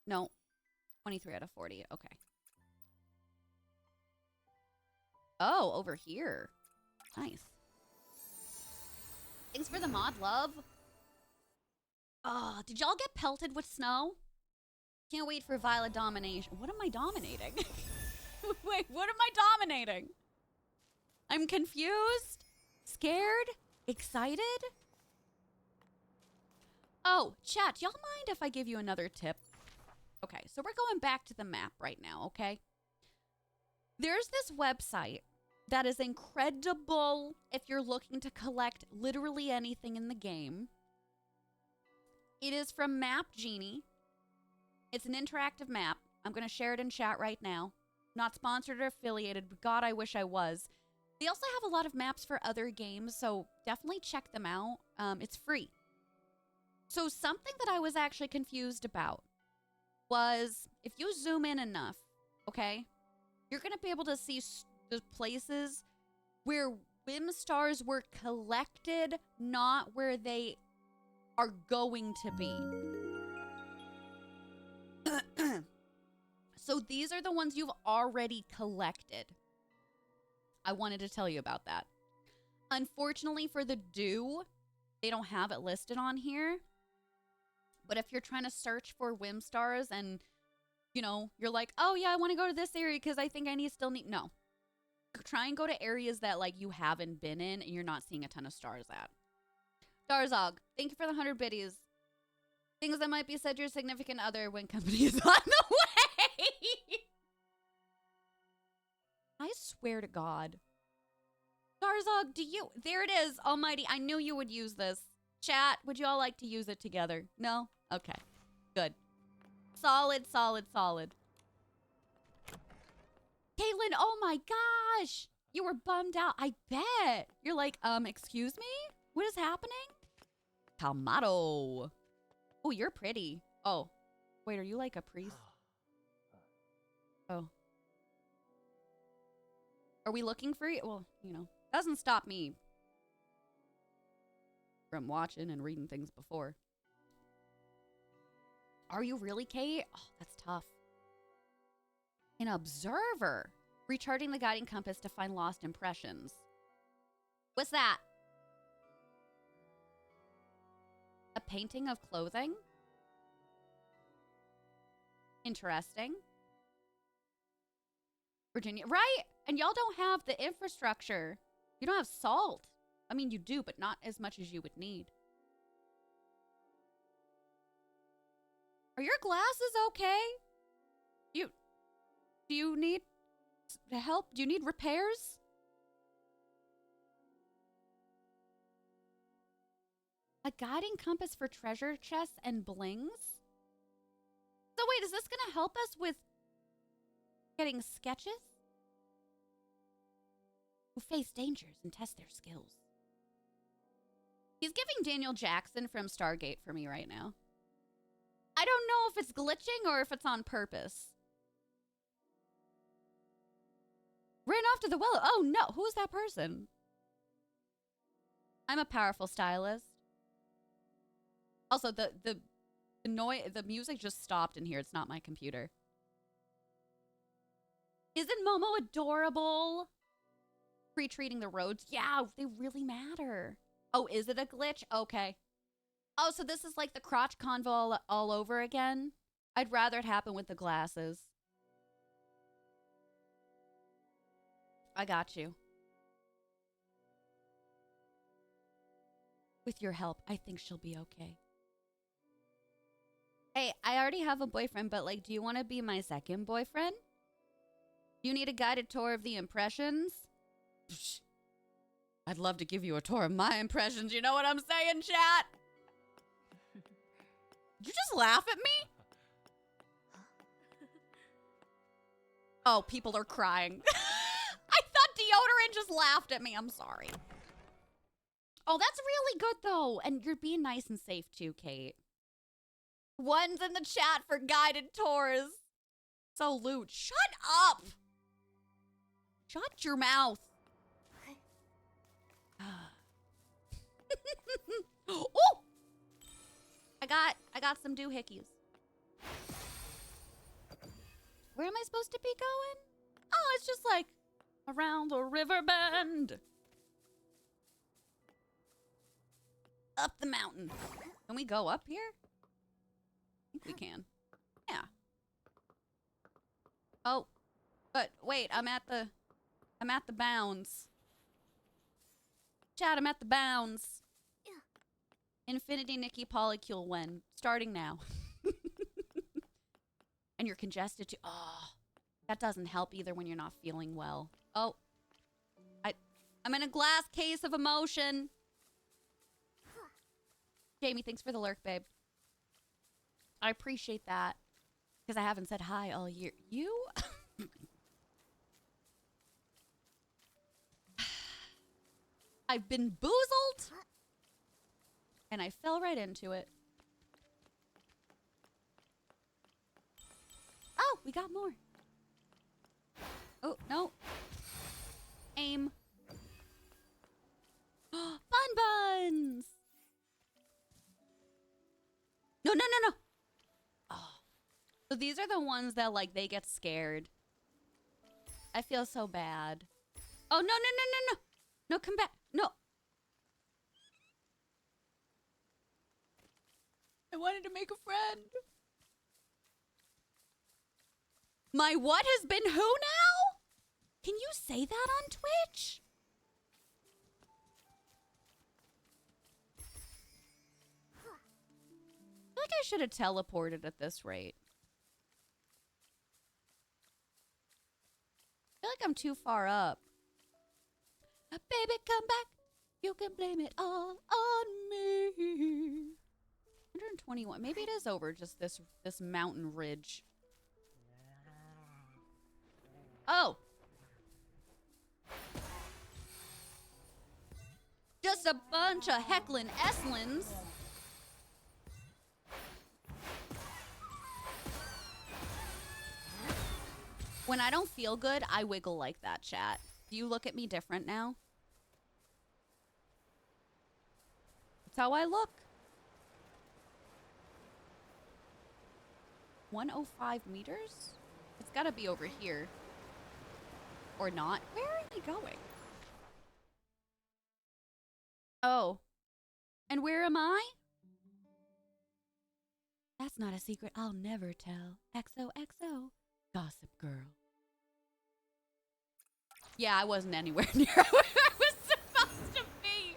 No. 23 out of 40. Okay. Oh, over here. Nice. Thanks for the mod, love. Oh, did y'all get pelted with snow? Can't wait for Violet Domination. What am I dominating? Wait, what am I dominating? I'm confused? Scared? Excited? Oh, chat, y'all mind if I give you another tip? Okay, so we're going back to the map right now, okay? There's this website that is incredible if you're looking to collect literally anything in the game. It is from Map Genie. It's an interactive map. I'm going to share it in chat right now. Not sponsored or affiliated, but God, I wish I was. They also have a lot of maps for other games, so definitely check them out. It's free. So something that I was actually confused about was if you zoom in enough, okay, you're going to be able to see the places where Whim Stars were collected, not where they are going to be. So these are the ones you've already collected. I wanted to tell you about that. Unfortunately for the Dew, they don't have it listed on here. But if you're trying to search for Whim Stars and, you know, you're like, oh yeah, I want to go to this area because I think I still need... No. Try and go to areas that, like, you haven't been in and you're not seeing a ton of stars at. Darzog, thank you for the 100 biddies. Things that might be said to your significant other when company is on the way. I swear to God. Darzog, do you... There it is, almighty. I knew you would use this. Chat, would you all like to use it together? No? Okay. Good. Solid, solid, solid. Caitlin, oh my gosh. You were bummed out. I bet. You're like, excuse me? What is happening? Calmado. Oh, you're pretty. Oh. Wait, are you like a priest? Oh. Are we looking for you? Well, you know, doesn't stop me from watching and reading things before. Are you really, Kate? Oh, that's tough. An observer. Recharging the guiding compass to find lost impressions. What's that? painting of clothing. Interesting. Virginia, right? And y'all don't have the infrastructure. You don't have salt. I mean, you do, but not as much as you would need. Are your glasses okay? Do you need help? Do you need repairs? A guiding compass for treasure chests and blings? So wait, is this gonna help us with getting sketches? Who face dangers and test their skills. He's giving Daniel Jackson from Stargate for me right now. I don't know if it's glitching or if it's on purpose. Ran off to the well. Oh no, who's that person? I'm a powerful stylist. Also, the music just stopped in here. It's not my computer. Isn't Momo adorable? Pre-treating the roads. Yeah, they really matter. Oh, is it a glitch? Okay. Oh, so this is like the crotch convo all over again? I'd rather it happen with the glasses. I got you. With your help, I think she'll be okay. Hey, I already have a boyfriend, but like, do you want to be my second boyfriend? Do you need a guided tour of the impressions? I'd love to give you a tour of my impressions. You know what I'm saying, chat? Did you just laugh at me? Oh, people are crying. I thought deodorant just laughed at me. I'm sorry. Oh, that's really good, though. And you're being nice and safe, too, Kate. One's in the chat for guided tours. So, Loot, shut up. Shut your mouth. Oh! I got some doohickeys. Where am I supposed to be going? Oh, it's just like around the river bend. Up the mountain. Can we go up here? I think we can. Yeah. Oh, but wait, I'm at the bounds. Chat, I'm at the bounds. Infinity Nikki Polycule when. Starting now. And you're congested too. Oh, that doesn't help either when you're not feeling well. Oh. I'm in a glass case of emotion. Jamie, thanks for the lurk, babe. I appreciate that. Because I haven't said hi all year. You? I've been boozled. And I fell right into it. Oh, we got more. Oh, no. Aim. Bun buns. No, no, no, no. Oh. So these are the ones that, like, they get scared. I feel so bad. Oh, no, no, no, no, no. No, come back. No. I wanted to make a friend. My what has been who now? Can you say that on Twitch? I feel like I should have teleported at this rate. I feel like I'm too far up. Baby, come back. You can blame it all on me. 121. Maybe it is over just this mountain ridge. Oh. Just a bunch of hecklin' Esslins. When I don't feel good, I wiggle like that, chat. Do you look at me different now? That's how I look. 105 meters? It's gotta be over here. Or not. Where are we going? Oh. And where am I? That's not a secret I'll never tell. XOXO. Gossip Girl. Yeah, I wasn't anywhere near where I was supposed to be.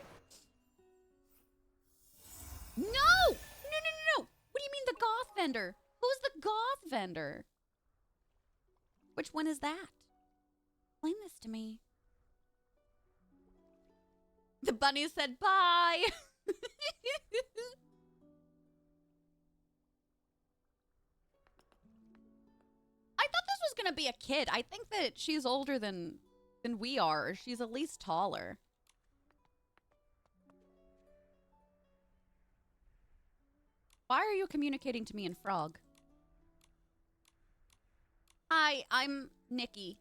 No! No, no, no, no. What do you mean the goth vendor? Who's the goth vendor? Which one is that? Explain this to me. The bunny said bye. I thought this was gonna be a kid. I think that she's older than we are, or she's at least taller. Why are you communicating to me in frog? Hi, I'm Nikki.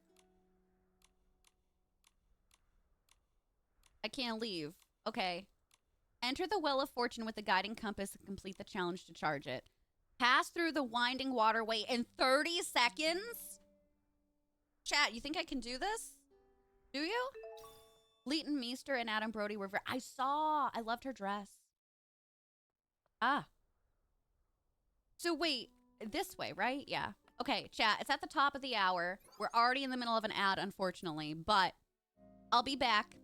I can't leave. Okay. Enter the Well of Fortune with the guiding compass and complete the challenge to charge it. Pass through the winding waterway in 30 seconds? Chat, you think I can do this? Do you? Leighton Meester and Adam Brody were I saw. I loved her dress. Ah. So wait, this way, right? Yeah. Okay, chat, it's at the top of the hour. We're already in the middle of an ad, unfortunately, but I'll be back.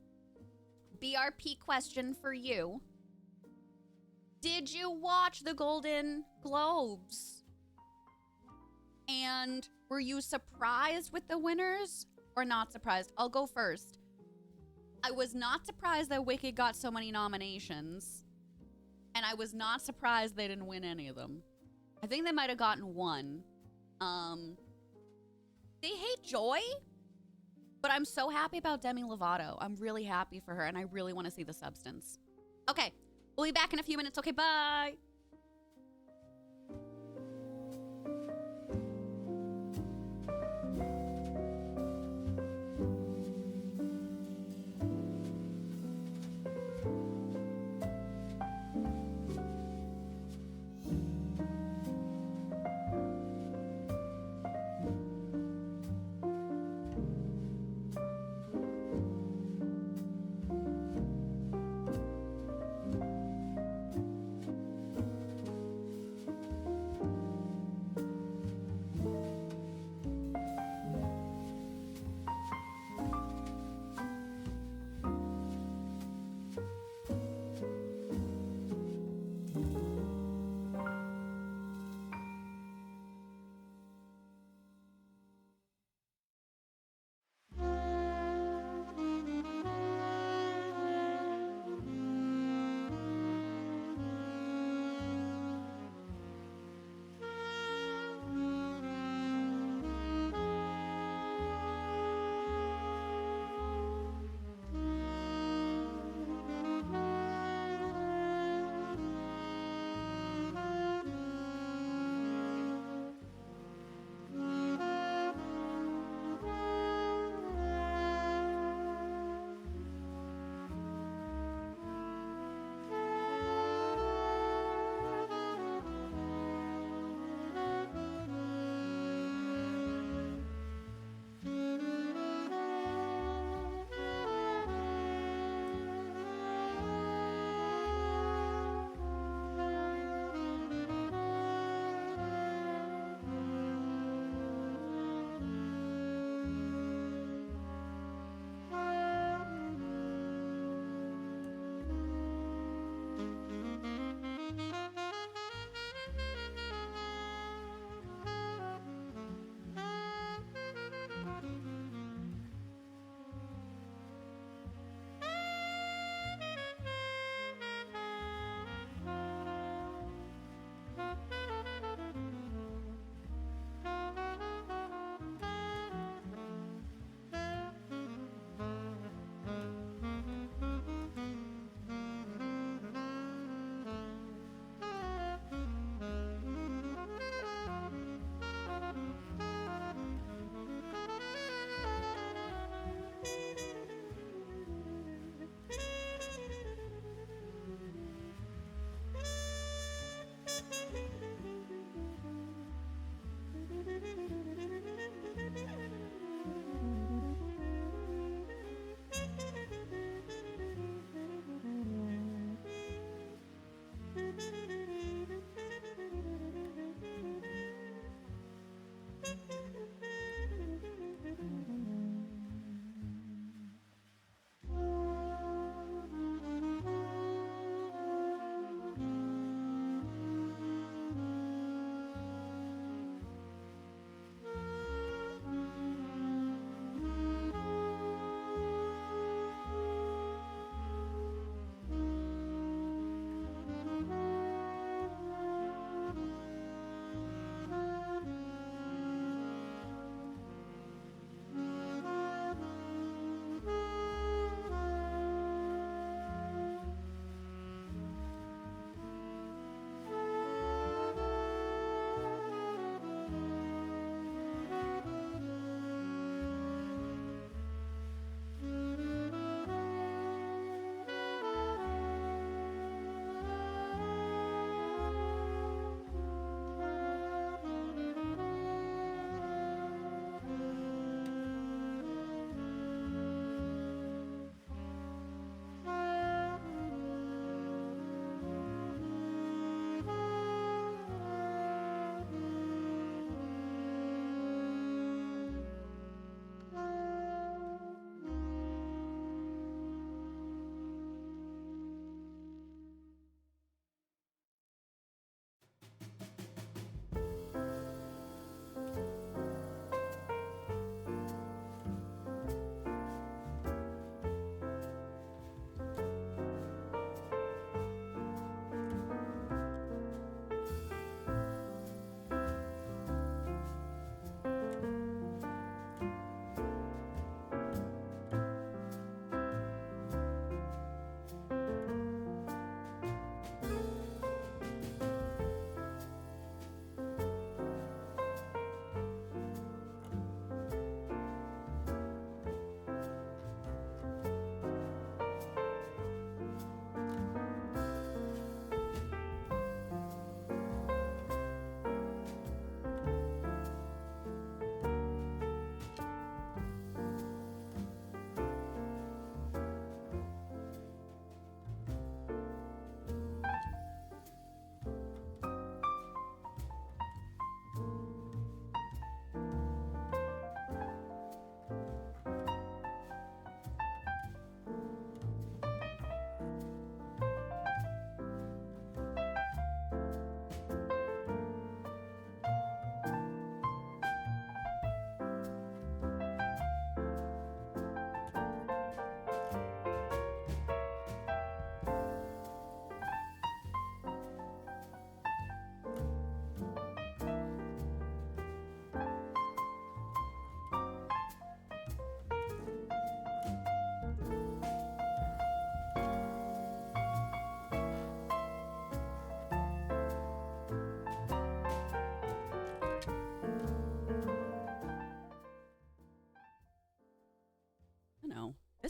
BRP question for you. Did you watch the Golden Globes? And were you surprised with the winners or not surprised? I'll go first. I was not surprised that Wicked got so many nominations. And I was not surprised they didn't win any of them. I think they might have gotten one. They hate Joy, but I'm so happy about Demi Lovato. I'm really happy for her, and I really want to see The Substance. Okay, we'll be back in a few minutes. Okay, bye.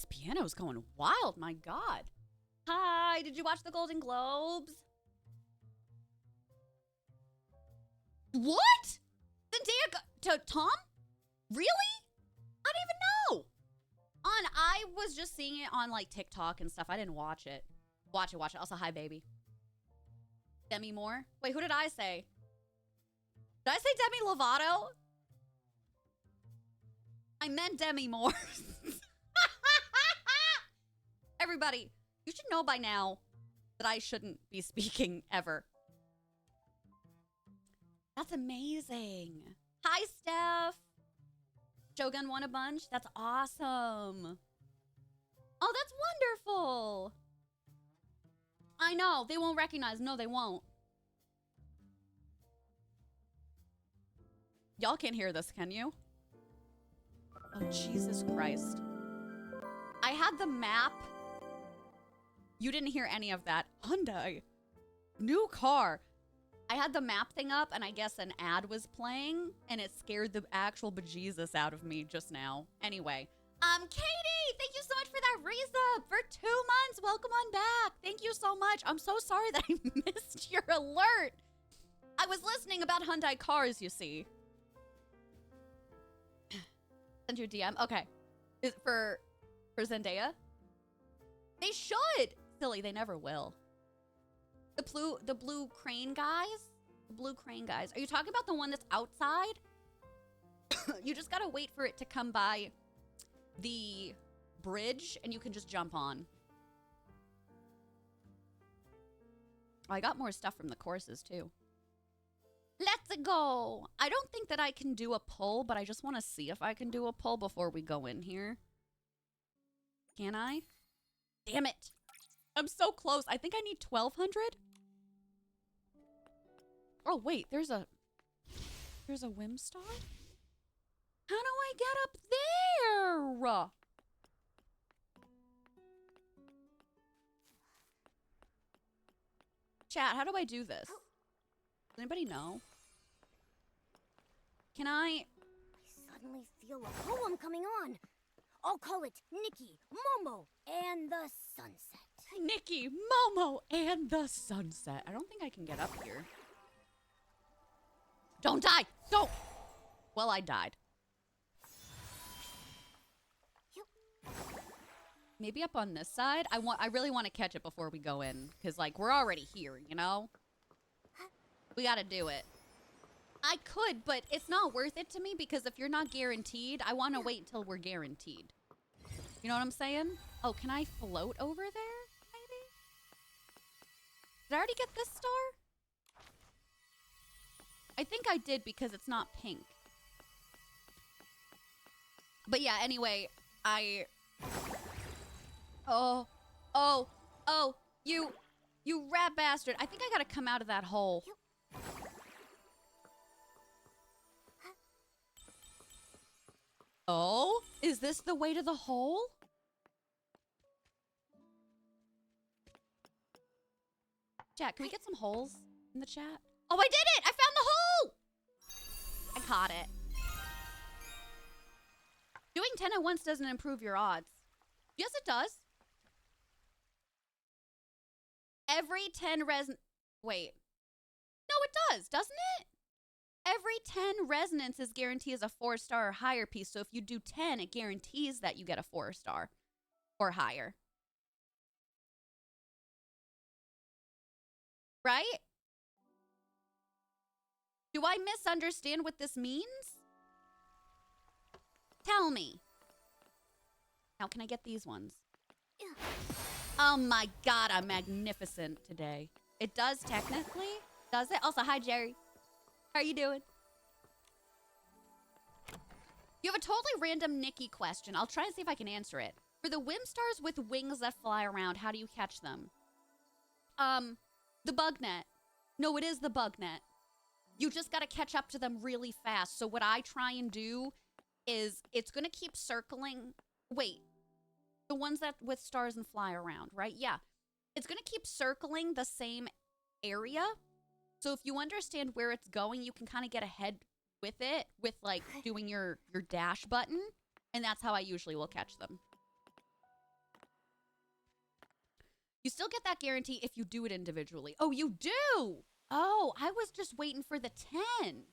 This piano's going wild, my God. Hi, did you watch the Golden Globes? What? To Tom? Really? I didn't even know. I was just seeing it on like TikTok and stuff. I didn't watch it. Watch it. Also, hi, baby. Demi Moore? Wait, who did I say? Did I say Demi Lovato? I meant Demi Moore. Everybody, you should know by now that I shouldn't be speaking ever. That's amazing. Hi, Steph. Shogun won a bunch. That's awesome. Oh, that's wonderful. I know. They won't recognize. No, they won't. Y'all can't hear this, can you? Oh, Jesus Christ. I had the map. You didn't hear any of that. Hyundai. New car. I had the map thing up, and I guess an ad was playing, and it scared the actual bejesus out of me just now. Anyway. Katie, thank you so much for that resub for 2 months. Welcome on back. Thank you so much. I'm so sorry that I missed your alert. I was listening about Hyundai cars, you see. Send you a DM. Okay. Is for Zendaya? They should. Silly, they never will. The blue crane guys? The blue crane guys. Are you talking about the one that's outside? You just gotta wait for it to come by the bridge and you can just jump on. Oh, I got more stuff from the courses too. Let's go. I don't think that I can do a pull, but I just want to see if I can do a pull before we go in here. Can I? Damn it. I'm so close. I think I need 1,200. Oh, wait. There's a Whimstar? How do I get up there? Chat, how do I do this? Does anybody know? Can I suddenly feel a poem coming on. I'll call it Nikki, Momo, and the Sunset. Nikki, Momo, and the Sunset. I don't think I can get up here. Don't die! Don't! Well, I died. Maybe up on this side? I really want to catch it before we go in. Because, like, we're already here, you know? We gotta do it. I could, but it's not worth it to me because if you're not guaranteed, I want to wait until we're guaranteed. You know what I'm saying? Oh, can I float over there, maybe? Did I already get this star? I think I did because it's not pink. But yeah, anyway, Oh, you rat bastard. I think I gotta come out of that hole. Oh, is this the way to the hole? Chat, can we get some holes in the chat? Oh, I did it! I found the hole! I caught it. Doing 10 at once doesn't improve your odds. Yes, it does. Every 10 Wait. No, it does, doesn't it? Every 10 resonances guarantees a 4-star or higher piece. So if you do 10, it guarantees that you get a 4-star or higher. Right? Do I misunderstand what this means? Tell me. How can I get these ones? Oh my God, I'm magnificent today. It does technically. Does it? Also, hi, Jerry. How are you doing? You have a totally random Nikki question. I'll try and see if I can answer it. For the Whimstars with wings that fly around, how do you catch them? The bug net. No, it is the bug net. You just gotta catch up to them really fast. So what I try and do is it's gonna keep circling. Wait. The ones that with stars and fly around, right? Yeah. It's gonna keep circling the same area. So if you understand where it's going, you can kind of get ahead with it with like doing your dash button. And that's how I usually will catch them. You still get that guarantee if you do it individually. Oh, you do! Oh, I was just waiting for the 10.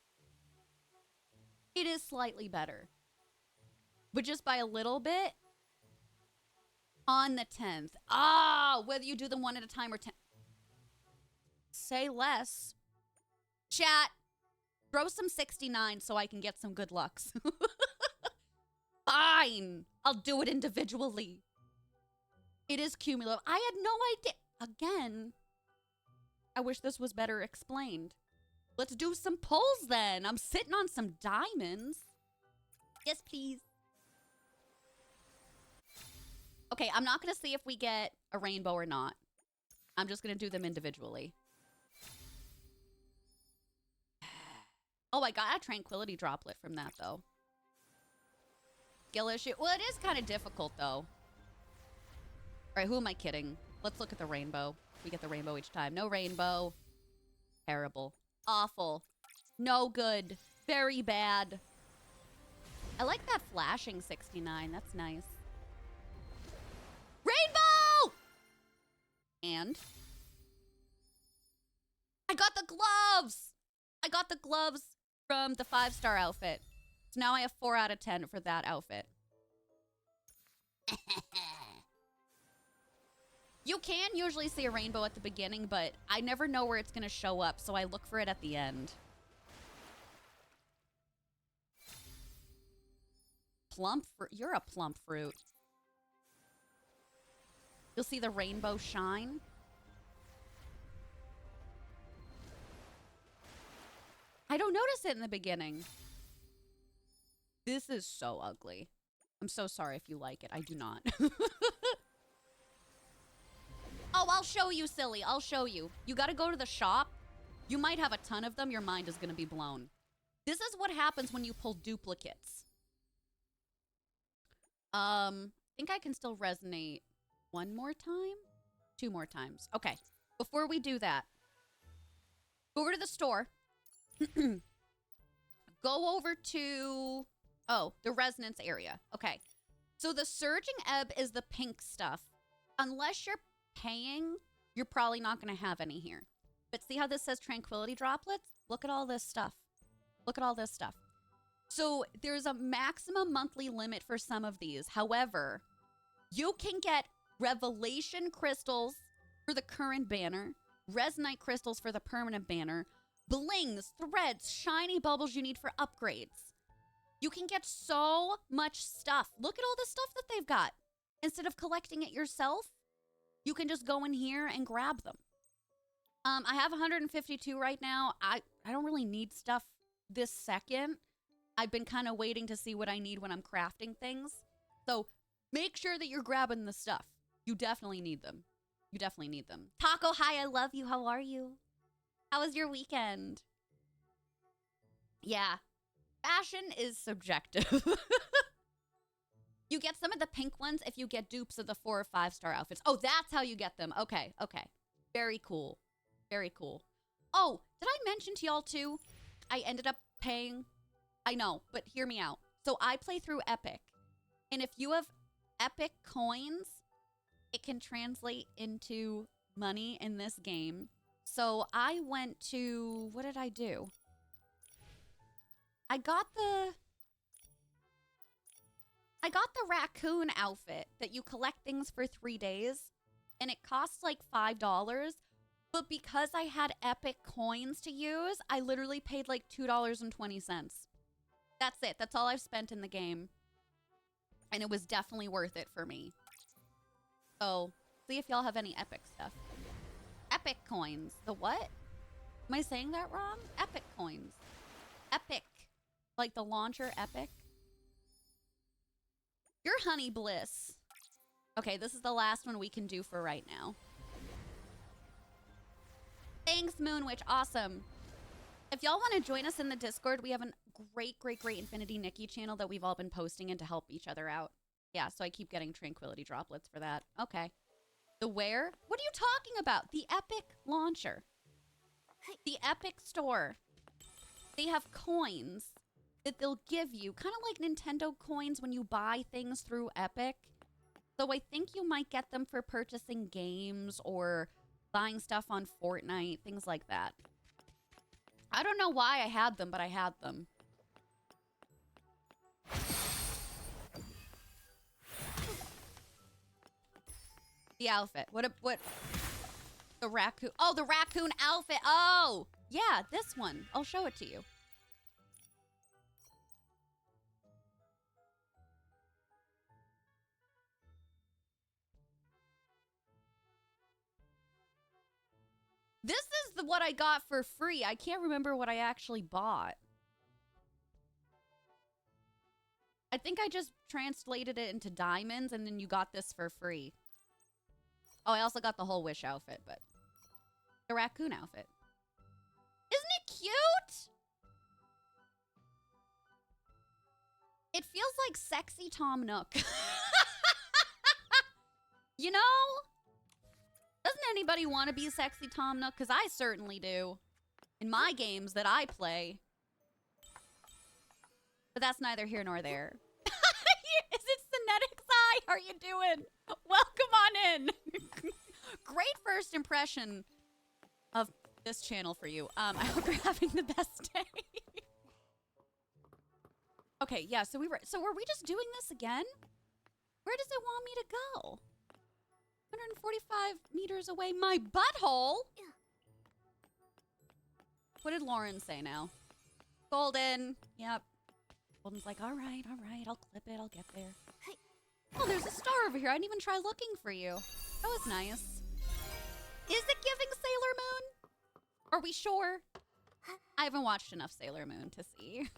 It is slightly better. But just by a little bit. On the 10th. Ah, whether you do them one at a time or 10. Say less. Chat. Throw some 69 so I can get some good lucks. Fine. I'll do it individually. It is cumulative. I had no idea. Again, I wish this was better explained. Let's do some pulls then. I'm sitting on some diamonds. Yes, please. Okay, I'm not going to see if we get a rainbow or not. I'm just going to do them individually. Oh, I got a tranquility droplet from that, though. Skill issue. Well, it is kind of difficult, though. All right, who am I kidding? Let's look at the rainbow. We get the rainbow each time. No rainbow. Terrible. Awful. No good. Very bad. I like that flashing 69. That's nice. Rainbow! And I got the gloves! I got the gloves from the 5-star outfit. So now I have 4 out of 10 for that outfit. You can usually see a rainbow at the beginning, but I never know where it's going to show up, so I look for it at the end. Plump fruit. You're a plump fruit. You'll see the rainbow shine. I don't notice it in the beginning. This is so ugly. I'm so sorry if you like it. I do not. Oh, I'll show you, silly. I'll show you. You gotta go to the shop. You might have a ton of them. Your mind is gonna be blown. This is what happens when you pull duplicates. I think I can still resonate one more time? 2 more times. Okay. Before we do that, go over to the store. Go over to, the resonance area. Okay. So the surging ebb is the pink stuff. Unless you're paying, you're probably not going to have any here. But see how this says tranquility droplets? Look at all this stuff. Look at all this stuff. So there's a maximum monthly limit for some of these. However, you can get revelation crystals for the current banner, resonite crystals for the permanent banner, blings, threads, shiny bubbles you need for upgrades. You can get so much stuff. Look at all the stuff that they've got. Instead of collecting it yourself, you can just go in here and grab them. I have 152 right now. I don't really need stuff this second. I've been kind of waiting to see what I need when I'm crafting things. So make sure that you're grabbing the stuff. You definitely need them. You definitely need them. Taco, hi, I love you. How are you? How was your weekend? Yeah. Fashion is subjective. You get some of the pink ones if you get dupes of the 4 or 5-star outfits. Oh, that's how you get them. Okay, okay. Very cool. Very cool. Oh, did I mention to y'all too? I ended up paying. I know, but hear me out. So I play through Epic. And if you have Epic coins, it can translate into money in this game. So I went to, what did I do? I got the raccoon outfit that you collect things for 3 days. And it costs like $5. But because I had Epic coins to use, I literally paid like $2.20. That's it. That's all I've spent in the game. And it was definitely worth it for me. So, see if y'all have any Epic stuff. Epic coins. The what? Am I saying that wrong? Epic coins. Epic. Like the launcher Epic. Your honey bliss. Okay, this is the last one we can do for right now. Thanks, Moonwitch. Awesome. If y'all want to join us in the Discord, we have a great Infinity Nikki channel that we've all been posting in to help each other out. Yeah, so I keep getting tranquility droplets for that. Okay. The where? What are you talking about? The Epic launcher. The Epic store. They have coins that they'll give you, kind of like Nintendo coins when you buy things through Epic. So I think you might get them for purchasing games or buying stuff on Fortnite, things like that. I don't know why I had them, but I had them. The outfit. What? The raccoon. Oh, the raccoon outfit. Oh, yeah, this one. I'll show it to you. This is what I got for free. I can't remember what I actually bought. I think I just translated it into diamonds and then you got this for free. Oh, I also got the whole Wish outfit, but the raccoon outfit. Isn't it cute? It feels like sexy Tom Nook. You know? Doesn't anybody want to be sexy Tom Nook? Because I certainly do. In my games that I play. But that's neither here nor there. Is it Synetics Eye? How are you doing? Welcome on in. Great first impression of this channel for you. I hope you're having the best day. Okay, yeah, so were we just doing this again? Where does it want me to go? 145 meters away, my butthole? What did Lauren say now? Golden. Yep. Golden's like, all right, I'll clip it, I'll get there. Oh, there's a star over here. I didn't even try looking for you. That was nice. Is it giving Sailor Moon? Are we sure? I haven't watched enough Sailor Moon to see.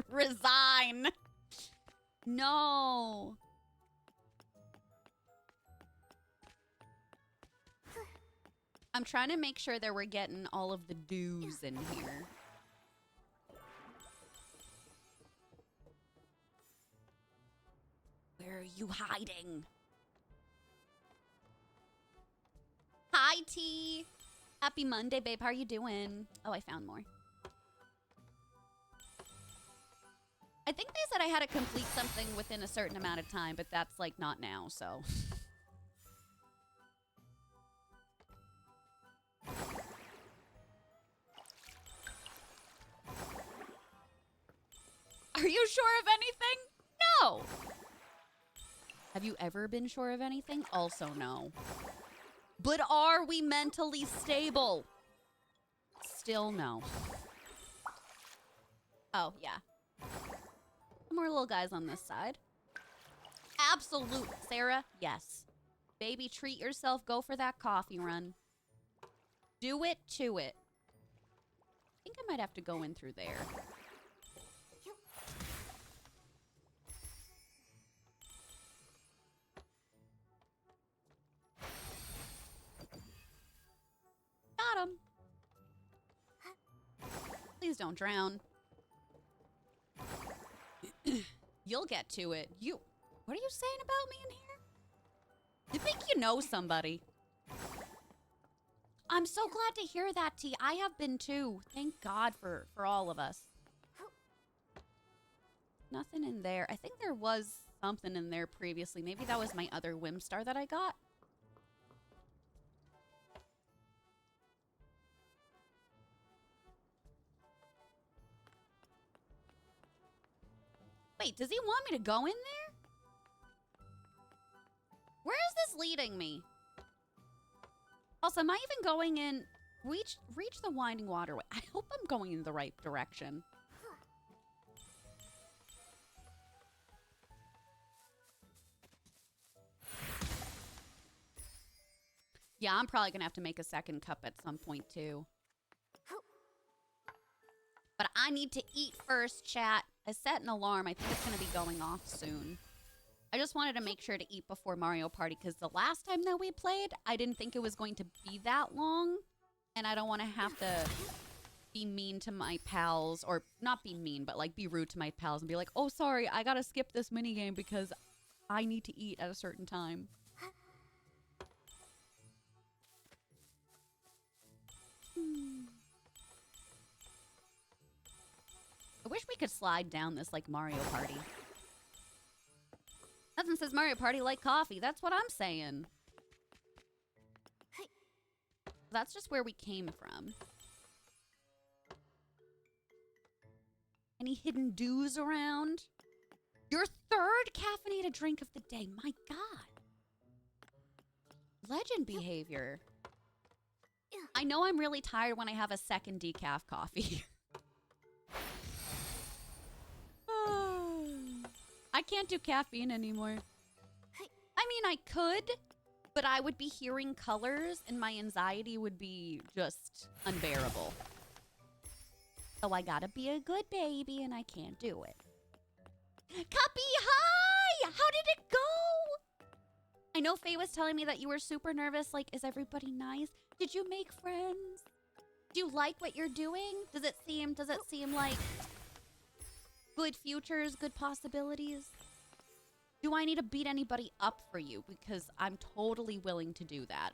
Resign. No. I'm trying to make sure that we're getting all of the do's in here. Where are you hiding? Hi, T. Happy Monday, babe. How are you doing? Oh, I found more. I think they said I had to complete something within a certain amount of time, but that's like not now, so. Are you sure of anything? No. Have you ever been sure of anything? Also no. But are we mentally stable? Still no. Oh, yeah. More little guys on this side. Absolute. Sarah, yes. Baby, treat yourself. Go for that coffee run. Do it to it. I think I might have to go in through there. Got him. Please don't drown. You'll get to it. What are you saying about me in here? You think you know somebody. I'm so glad to hear that, T. I have been too. Thank God for all of us. Nothing in there. I think there was something in there previously. Maybe that was my other Whim Star that I got. Wait, does he want me to go in there? Where is this leading me? Also, am I even going in? Reach the winding waterway. I hope I'm going in the right direction. Yeah, I'm probably gonna have to make a second cup at some point too. But I need to eat first, chat. I set an alarm. I think it's gonna be going off soon. I just wanted to make sure to eat before Mario Party because the last time that we played, I didn't think it was going to be that long. And I don't want to have to be mean to my pals, or not be mean, but like be rude to my pals and be like, oh, sorry, I gotta skip this minigame because I need to eat at a certain time. I wish we could slide down this like Mario Party. Nothing says Mario Party like coffee. That's what I'm saying. That's just where we came from. Any hidden do's around? Your third caffeinated drink of the day. My God. Legend behavior. I know I'm really tired when I have a second decaf coffee. I can't do caffeine anymore. I mean, I could, but I would be hearing colors and my anxiety would be just unbearable. So I gotta be a good baby and I can't do it. Cuppy, hi! How did it go? I know Faye was telling me that you were super nervous. Like, is everybody nice? Did you make friends? Do you like what you're doing? Does it seem like good futures, good possibilities? Do I need to beat anybody up for you? Because I'm totally willing to do that.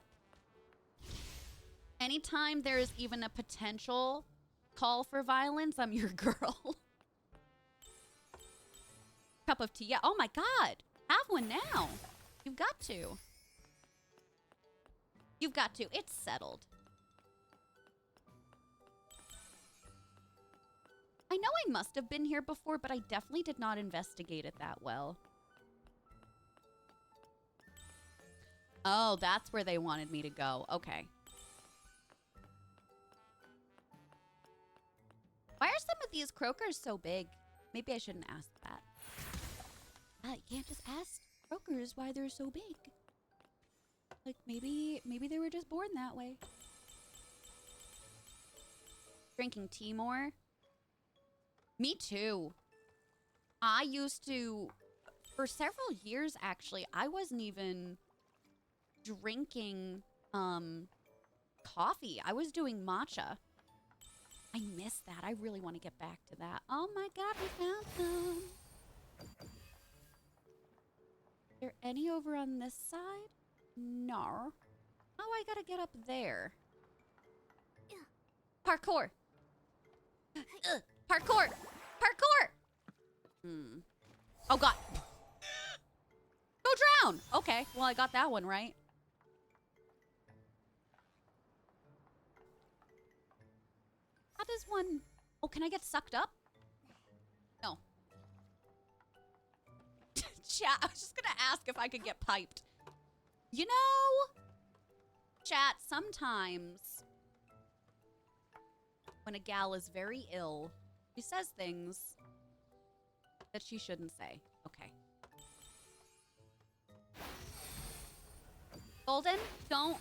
Anytime there's even a potential call for violence, I'm your girl. Cup of tea. Yeah. Oh my God. Have one now. You've got to. You've got to. It's settled. I know I must have been here before, but I definitely did not investigate it that well. Oh, that's where they wanted me to go. Okay. Why are some of these croakers so big? Maybe I shouldn't ask that. You can't just ask croakers why they're so big. Like, maybe they were just born that way. Drinking tea more? Me too. I used to, for several years actually, I wasn't even drinking coffee. I was doing matcha. I miss that. I really want to get back to that. Oh my God, we found some. Is there any over on this side? No. Oh, I gotta get up there. Parkour. Parkour. Parkour. Oh God. Go drown. Okay. Well, I got that one right. How does one... Oh, can I get sucked up? No. Chat, I was just gonna ask if I could get piped. You know, chat, sometimes when a gal is very ill, she says things that she shouldn't say. Okay. Golden, don't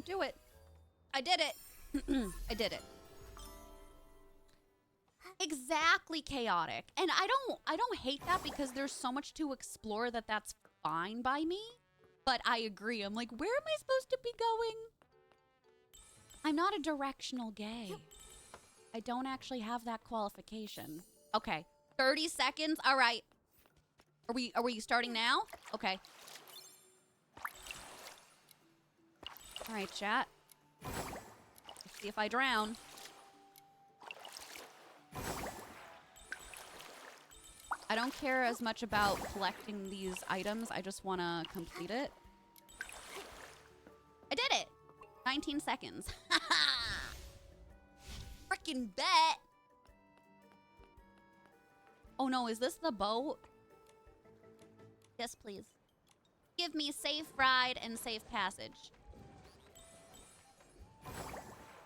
do it. I did it. I did it. Exactly chaotic. And I don't hate that because there's so much to explore that's fine by me. But I agree. I'm like, where am I supposed to be going? I'm not a directional gay. I don't actually have that qualification. Okay. 30 seconds. All right. Are we starting now? Okay. All right, chat. Let's see if I drown. I don't care as much about collecting these items. I just want to complete it. I did it! 19 seconds. Frickin' bet! Oh no, is this the boat? Yes, please. Give me safe ride and safe passage.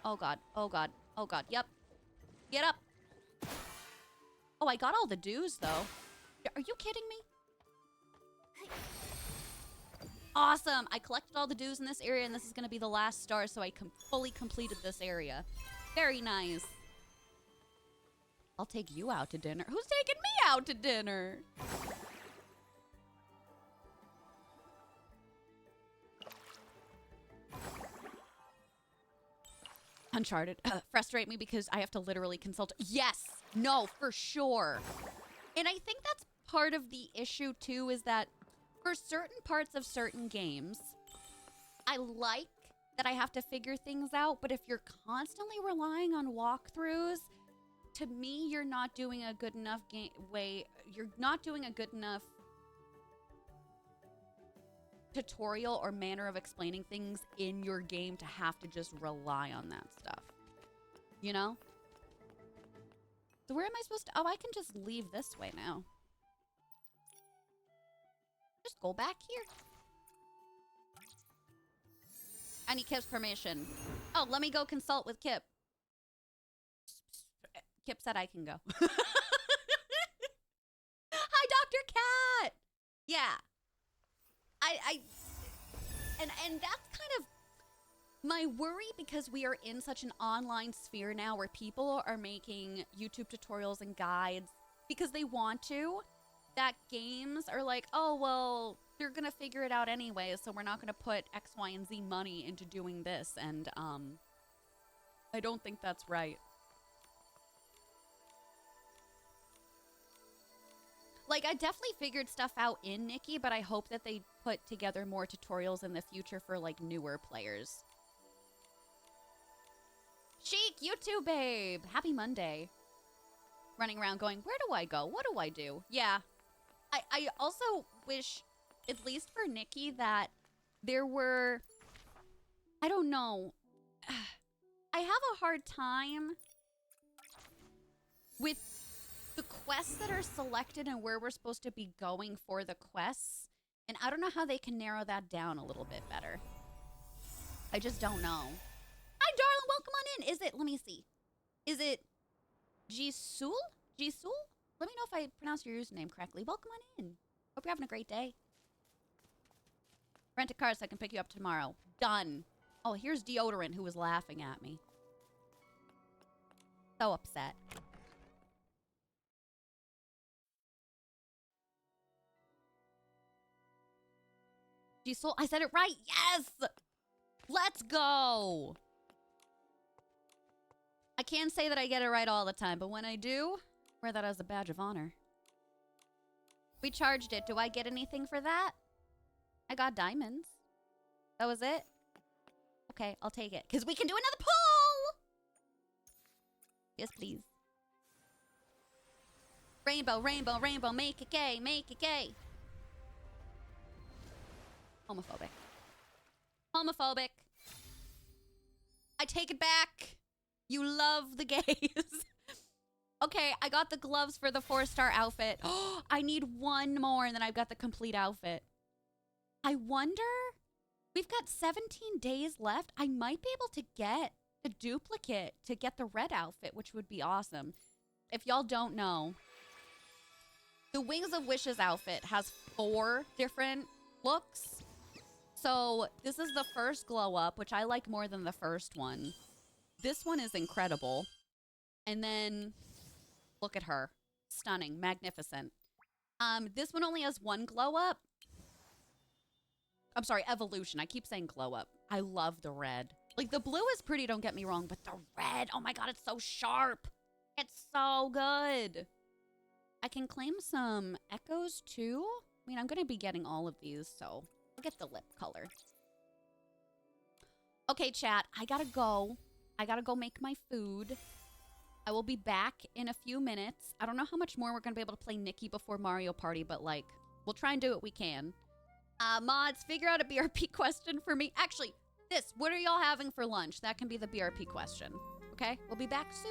Oh God, oh God, oh God, yep. Get up. Oh, I got all the dues, though. Are you kidding me? Awesome! I collected all the dues in this area, and this is going to be the last star, so I fully completed this area. Very nice. I'll take you out to dinner. Who's taking me out to dinner? Uncharted. Frustrate me because I have to literally consult. Yes! No, for sure. And I think that's part of the issue, too, is that for certain parts of certain games, I like that I have to figure things out, but if you're constantly relying on walkthroughs, to me, you're not doing a good enough you're not doing a good enough tutorial or manner of explaining things in your game to have to just rely on that stuff. You know? So where am I supposed to... Oh, I can just leave this way now. Just go back here. I need Kip's permission. Oh, let me go consult with Kip. Kip said I can go. Hi, Dr. Cat! Yeah. And that's kind of my worry, because we are in such an online sphere now where people are making YouTube tutorials and guides because they want to, that games are like, oh, well, they're going to figure it out anyway, so we're not going to put X, Y, and Z money into doing this. And I don't think that's right. Like, I definitely figured stuff out in Nikki, but I hope that they put together more tutorials in the future for, like, newer players. Chic, you too, babe. Happy Monday. Running around going, where do I go? What do I do? Yeah. I also wish, at least for Nikki, that there were... I don't know. I have a hard time with the quests that are selected and where we're supposed to be going for the quests. And I don't know how they can narrow that down a little bit better. I just don't know. Hi, darling. Welcome on in. Is it, let me see. Is it Jisul? Jisul? Let me know if I pronounced your username correctly. Welcome on in. Hope you're having a great day. Rent a car so I can pick you up tomorrow. Done. Oh, here's Deodorant, who was laughing at me. So upset. Jisul, I said it right. Yes! Let's go. I can't say that I get it right all the time, but when I do, wear that as a badge of honor. We charged it. Do I get anything for that? I got diamonds. That was it? Okay, I'll take it. Because we can do another pull! Yes, please. Rainbow, rainbow, rainbow. Make it gay, make it gay. Homophobic. Homophobic. I take it back. You love the gays. Okay, I got the gloves for the 4-star outfit. Oh, I need one more and then I've got the complete outfit. I wonder, we've got 17 days left. I might be able to get the duplicate to get the red outfit, which would be awesome. If y'all don't know, the Wings of Wishes outfit has 4 different looks. So this is the first glow up, which I like more than the first one. This one is incredible. And then look at her. Stunning, magnificent. This one only has 1 glow up. I'm sorry, evolution. I keep saying glow up. I love the red. Like, the blue is pretty, don't get me wrong, but the red, oh my god, it's so sharp. It's so good. I can claim some echoes too. I mean, I'm going to be getting all of these, so I'll get the lip color. Okay, chat, I gotta go. I gotta go make my food. I will be back in a few minutes. I don't know how much more we're going to be able to play Nikki before Mario Party, but, like, we'll try and do what we can. Mods, figure out a BRP question for me. Actually, this, what are y'all having for lunch? That can be the BRP question. Okay? We'll be back soon.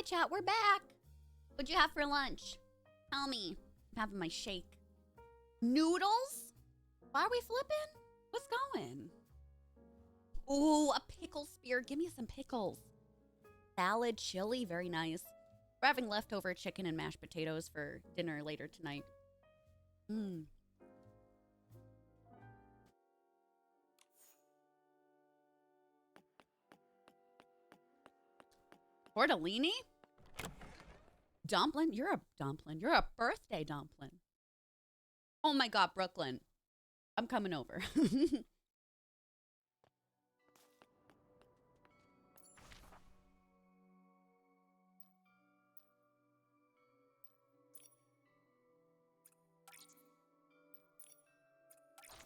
Hi, chat. We're back. What'd you have for lunch? Tell me. I'm having my shake. Noodles? Why are we flipping? What's going? Ooh, a pickle spear. Give me some pickles. Salad, chili. Very nice. We're having leftover chicken and mashed potatoes for dinner later tonight. Mmm. Tortellini? Dumpling? You're a dumpling. You're a birthday dumpling. Oh my god, Brooklyn. I'm coming over.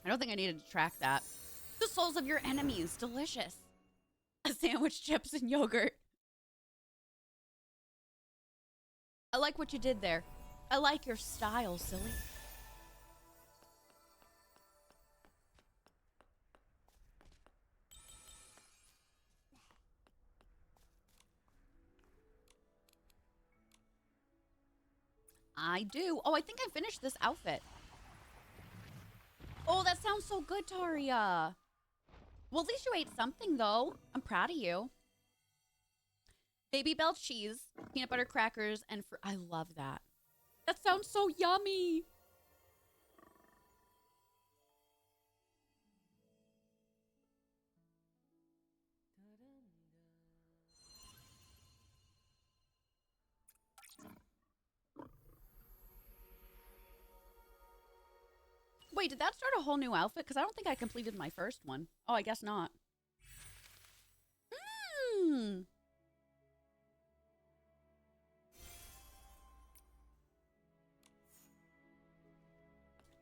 I don't think I needed to track that. The souls of your enemies. Delicious. A sandwich, chips, and yogurt. I like what you did there. I like your style, silly. I do. Oh, I think I finished this outfit. Oh, that sounds so good, Taria. Well, at least you ate something, though. I'm proud of you. Baby Bell cheese, peanut butter crackers, and I love that. That sounds so yummy. Wait, did that start a whole new outfit? Because I don't think I completed my first one. Oh, I guess not. Mmm.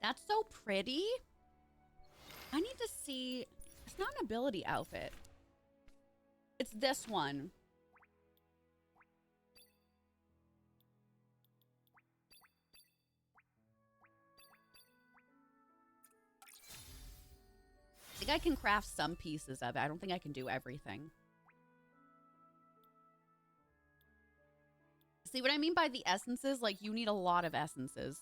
That's so pretty. I need to see. It's not an ability outfit. It's this one. I think I can craft some pieces of it. I don't think I can do everything. See what I mean by the essences? Like, you need a lot of essences.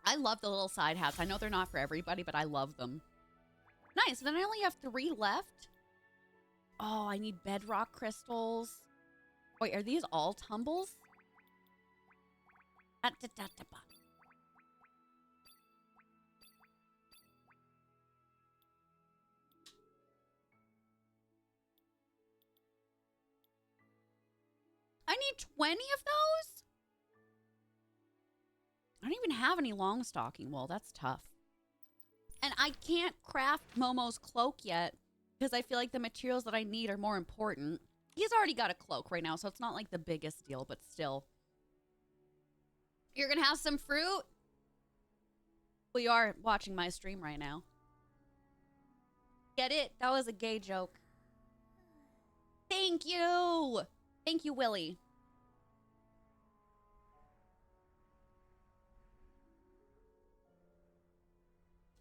I love the little side hats. I know they're not for everybody, but I love them. Nice. Then I only have 3 left. Oh, I need bedrock crystals. Wait, are these all tumbles? I need 20 of those? I don't even have any long stocking wool. That's tough. And I can't craft Momo's cloak yet because I feel like the materials that I need are more important. He's already got a cloak right now, so it's not like the biggest deal, but still. You're gonna have some fruit? Well, you are watching my stream right now. Get it? That was a gay joke. Thank you! Thank you, Willie.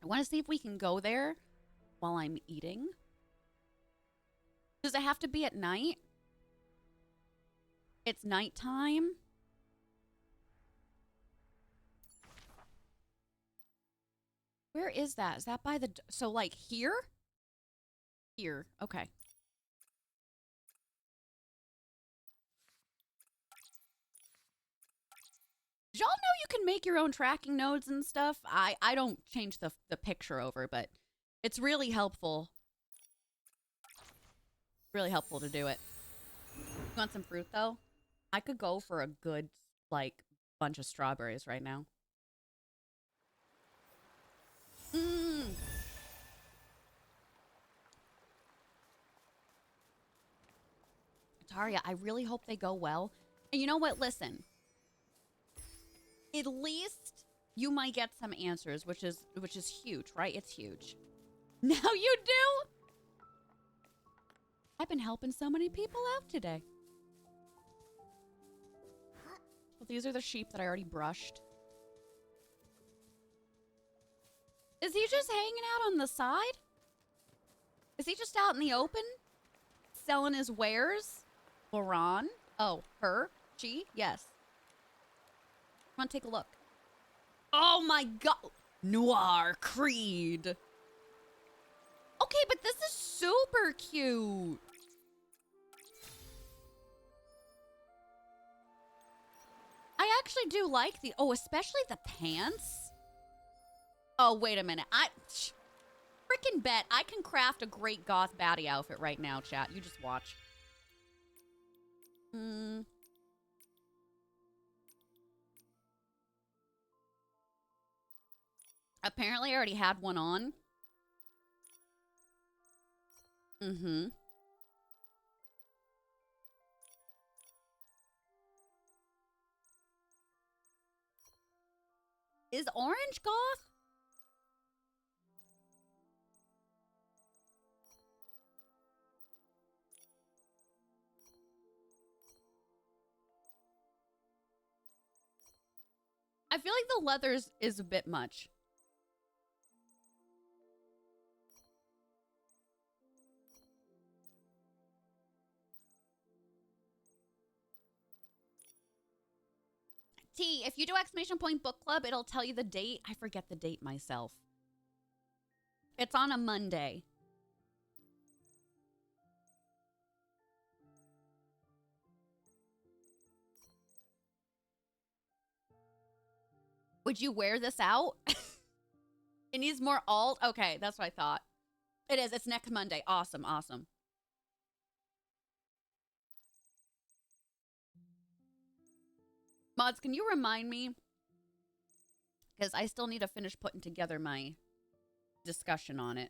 I want to see if we can go there while I'm eating. Does it have to be at night? It's nighttime. Where is that? Is that by the... So, like, here? Here. Okay. Did y'all know you can make your own tracking nodes and stuff? I don't change the picture over, but it's really helpful. Really helpful to do it. You want some fruit, though? I could go for a good, like, bunch of strawberries right now. Mmm. Taria, I really hope they go well. And you know what? Listen. At least you might get some answers, which is huge, right? It's huge. Now you do? I've been helping so many people out today. Well, these are the sheep that I already brushed. Is he just hanging out on the side? Is he just out in the open? Selling his wares? Laron? Oh, her? She? Yes. Come on, take a look. Oh my god! Noir Creed! Okay, but this is super cute! I actually do like the... Oh, especially the pants. Oh, wait a minute. Freaking bet I can craft a great goth baddie outfit right now, chat. You just watch. Apparently I already had one on. Is orange goth? I feel like the leathers is a bit much. T, if you do exclamation point book club, it'll tell you the date. I forget the date myself. It's on a Monday. Would you wear this out? It needs more alt? Okay, that's what I thought. It is. It's next Monday. Awesome, awesome. Mods, can you remind me? Because I still need to finish putting together my discussion on it.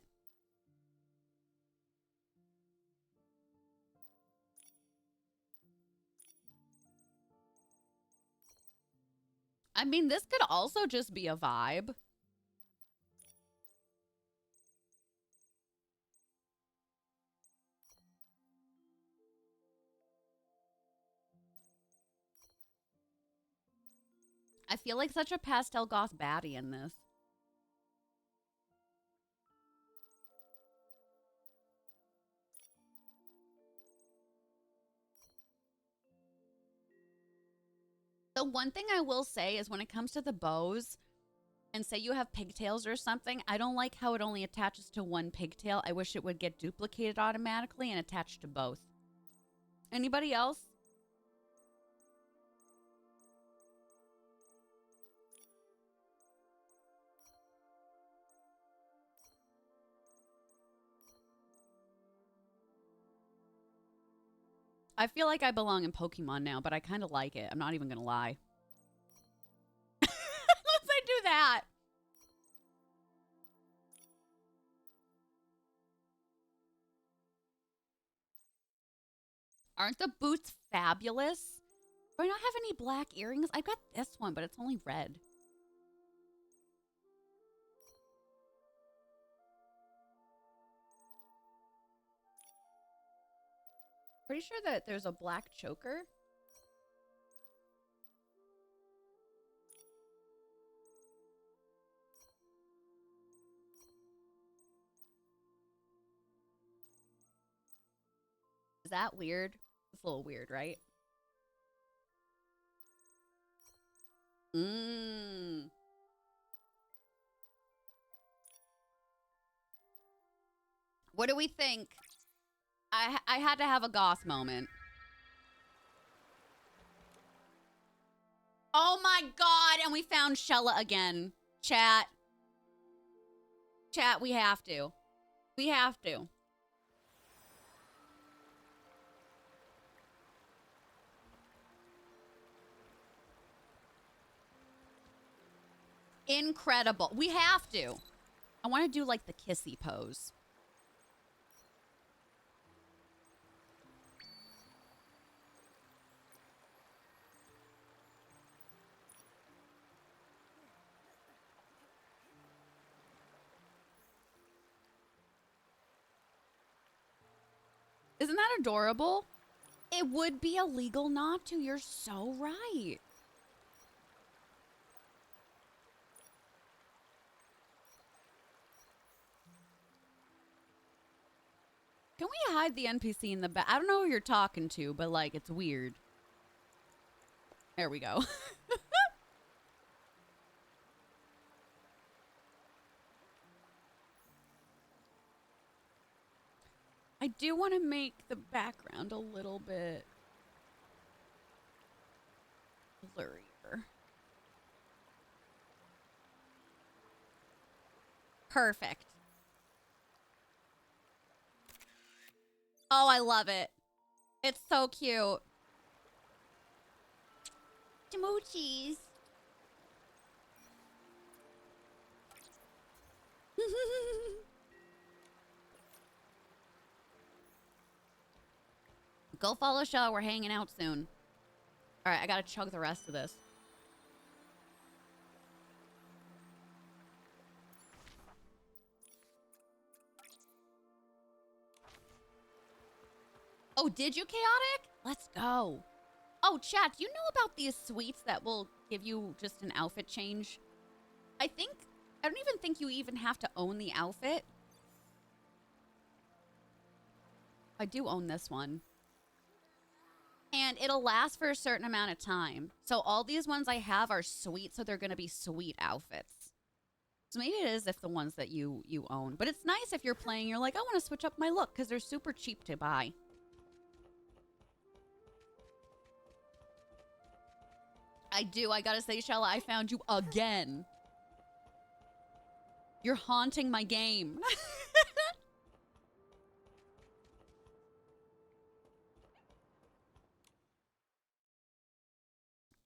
I mean, this could also just be a vibe. I feel like such a pastel goth baddie in this. The one thing I will say is when it comes to the bows, and say you have pigtails or something, I don't like how it only attaches to one pigtail. I wish it would get duplicated automatically and attached to both. Anybody else? I feel like I belong in Pokemon now, but I kind of like it. I'm not even going to lie. Unless I do that. Aren't the boots fabulous? Do I not have any black earrings? I've got this one, but it's only red. Pretty sure that there's a black choker. Is that weird? It's a little weird, right? What do we think? I had to have a goth moment. Oh my god, and we found Shella again. Chat. Chat, we have to. We have to. Incredible. We have to. I want to do like the kissy pose. Isn't that adorable? It would be illegal not to. You're so right. Can we hide the NPC in the back? I don't know who you're talking to, but like, it's weird. There we go. I do want to make the background a little bit blurrier. Perfect. Oh, I love it. It's so cute. Smoochies. Go follow Shell. We're hanging out soon. All right, I gotta chug the rest of this. Oh, did you, Chaotic? Let's go. Oh, chat, do you know about these sweets that will give you just an outfit change? I don't even think you even have to own the outfit. I do own this one. And it'll last for a certain amount of time. So all these ones I have are sweet, so they're going to be sweet outfits. So maybe it is if the ones that you own. But it's nice if you're playing, you're like, I want to switch up my look because they're super cheap to buy. I do. I gotta say, Shella, I found you again. You're haunting my game.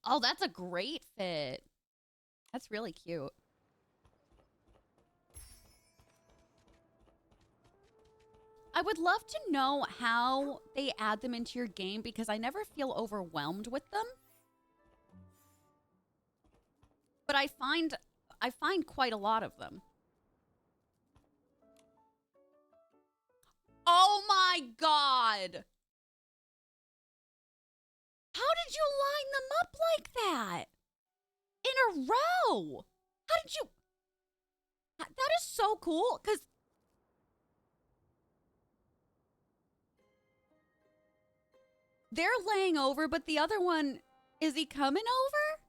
Oh, that's a great fit. That's really cute. I would love to know how they add them into your game because I never feel overwhelmed with them. But I find quite a lot of them. Oh my god! How did you line them up like that? In a row! How did you... That is so cool, because... They're laying over, but the other one... Is he coming over?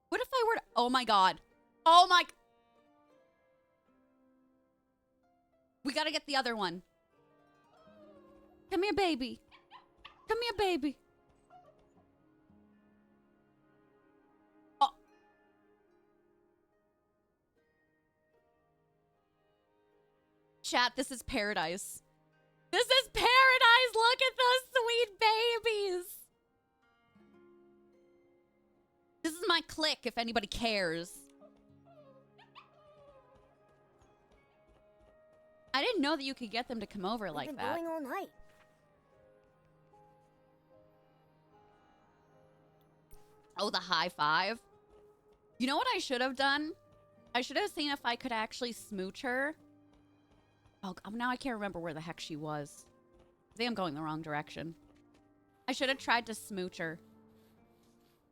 What if I were to... Oh my god. Oh my... We gotta get the other one. Come here, baby. Come here, baby. Oh. Chat, this is paradise. This is paradise! Look at those sweet babies! This is my clique, if anybody cares. I didn't know that you could get them to come over like that. We've been going all night. Oh, the high five. You know what I should have done? I should have seen if I could actually smooch her. Oh, now I can't remember where the heck she was. I think I'm going the wrong direction. I should have tried to smooch her.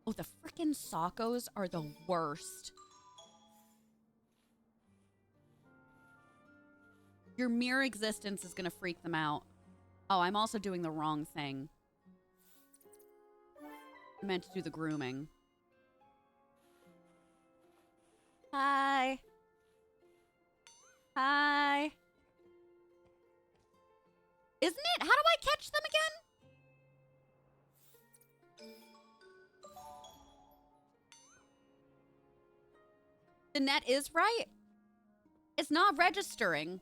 Oh, the frickin' Sockos are the worst. Your mere existence is gonna freak them out. Oh, I'm also doing the wrong thing. I meant to do the grooming. Hi. Hi. Isn't it? How do I catch them again? The net is right. It's not registering.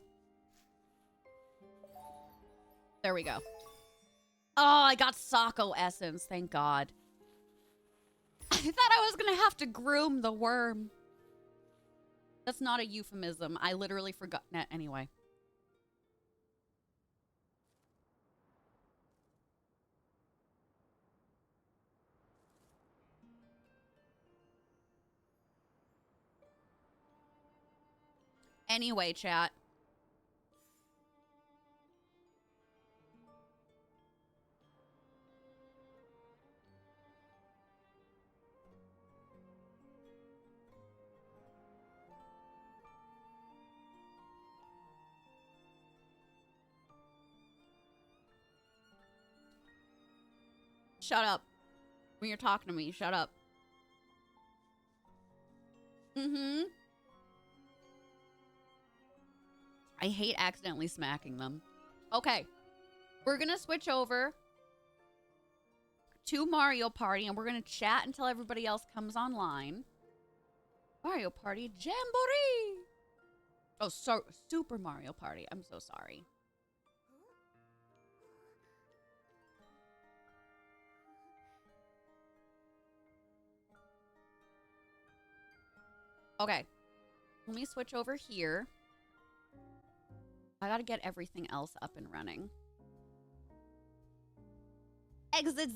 There we go. Oh, I got Socko essence. Thank God. I thought I was going to have to groom the worm. That's not a euphemism. I literally forgot. Nah, anyway. Anyway, chat. Shut up. When you're talking to me, shut up. Mm-hmm. I hate accidentally smacking them. Okay. We're gonna switch over to Mario Party, and we're gonna chat until everybody else comes online. Mario Party Jamboree! Oh, so Super Mario Party. I'm so sorry. Okay. Let me switch over here. I gotta get everything else up and running. Exit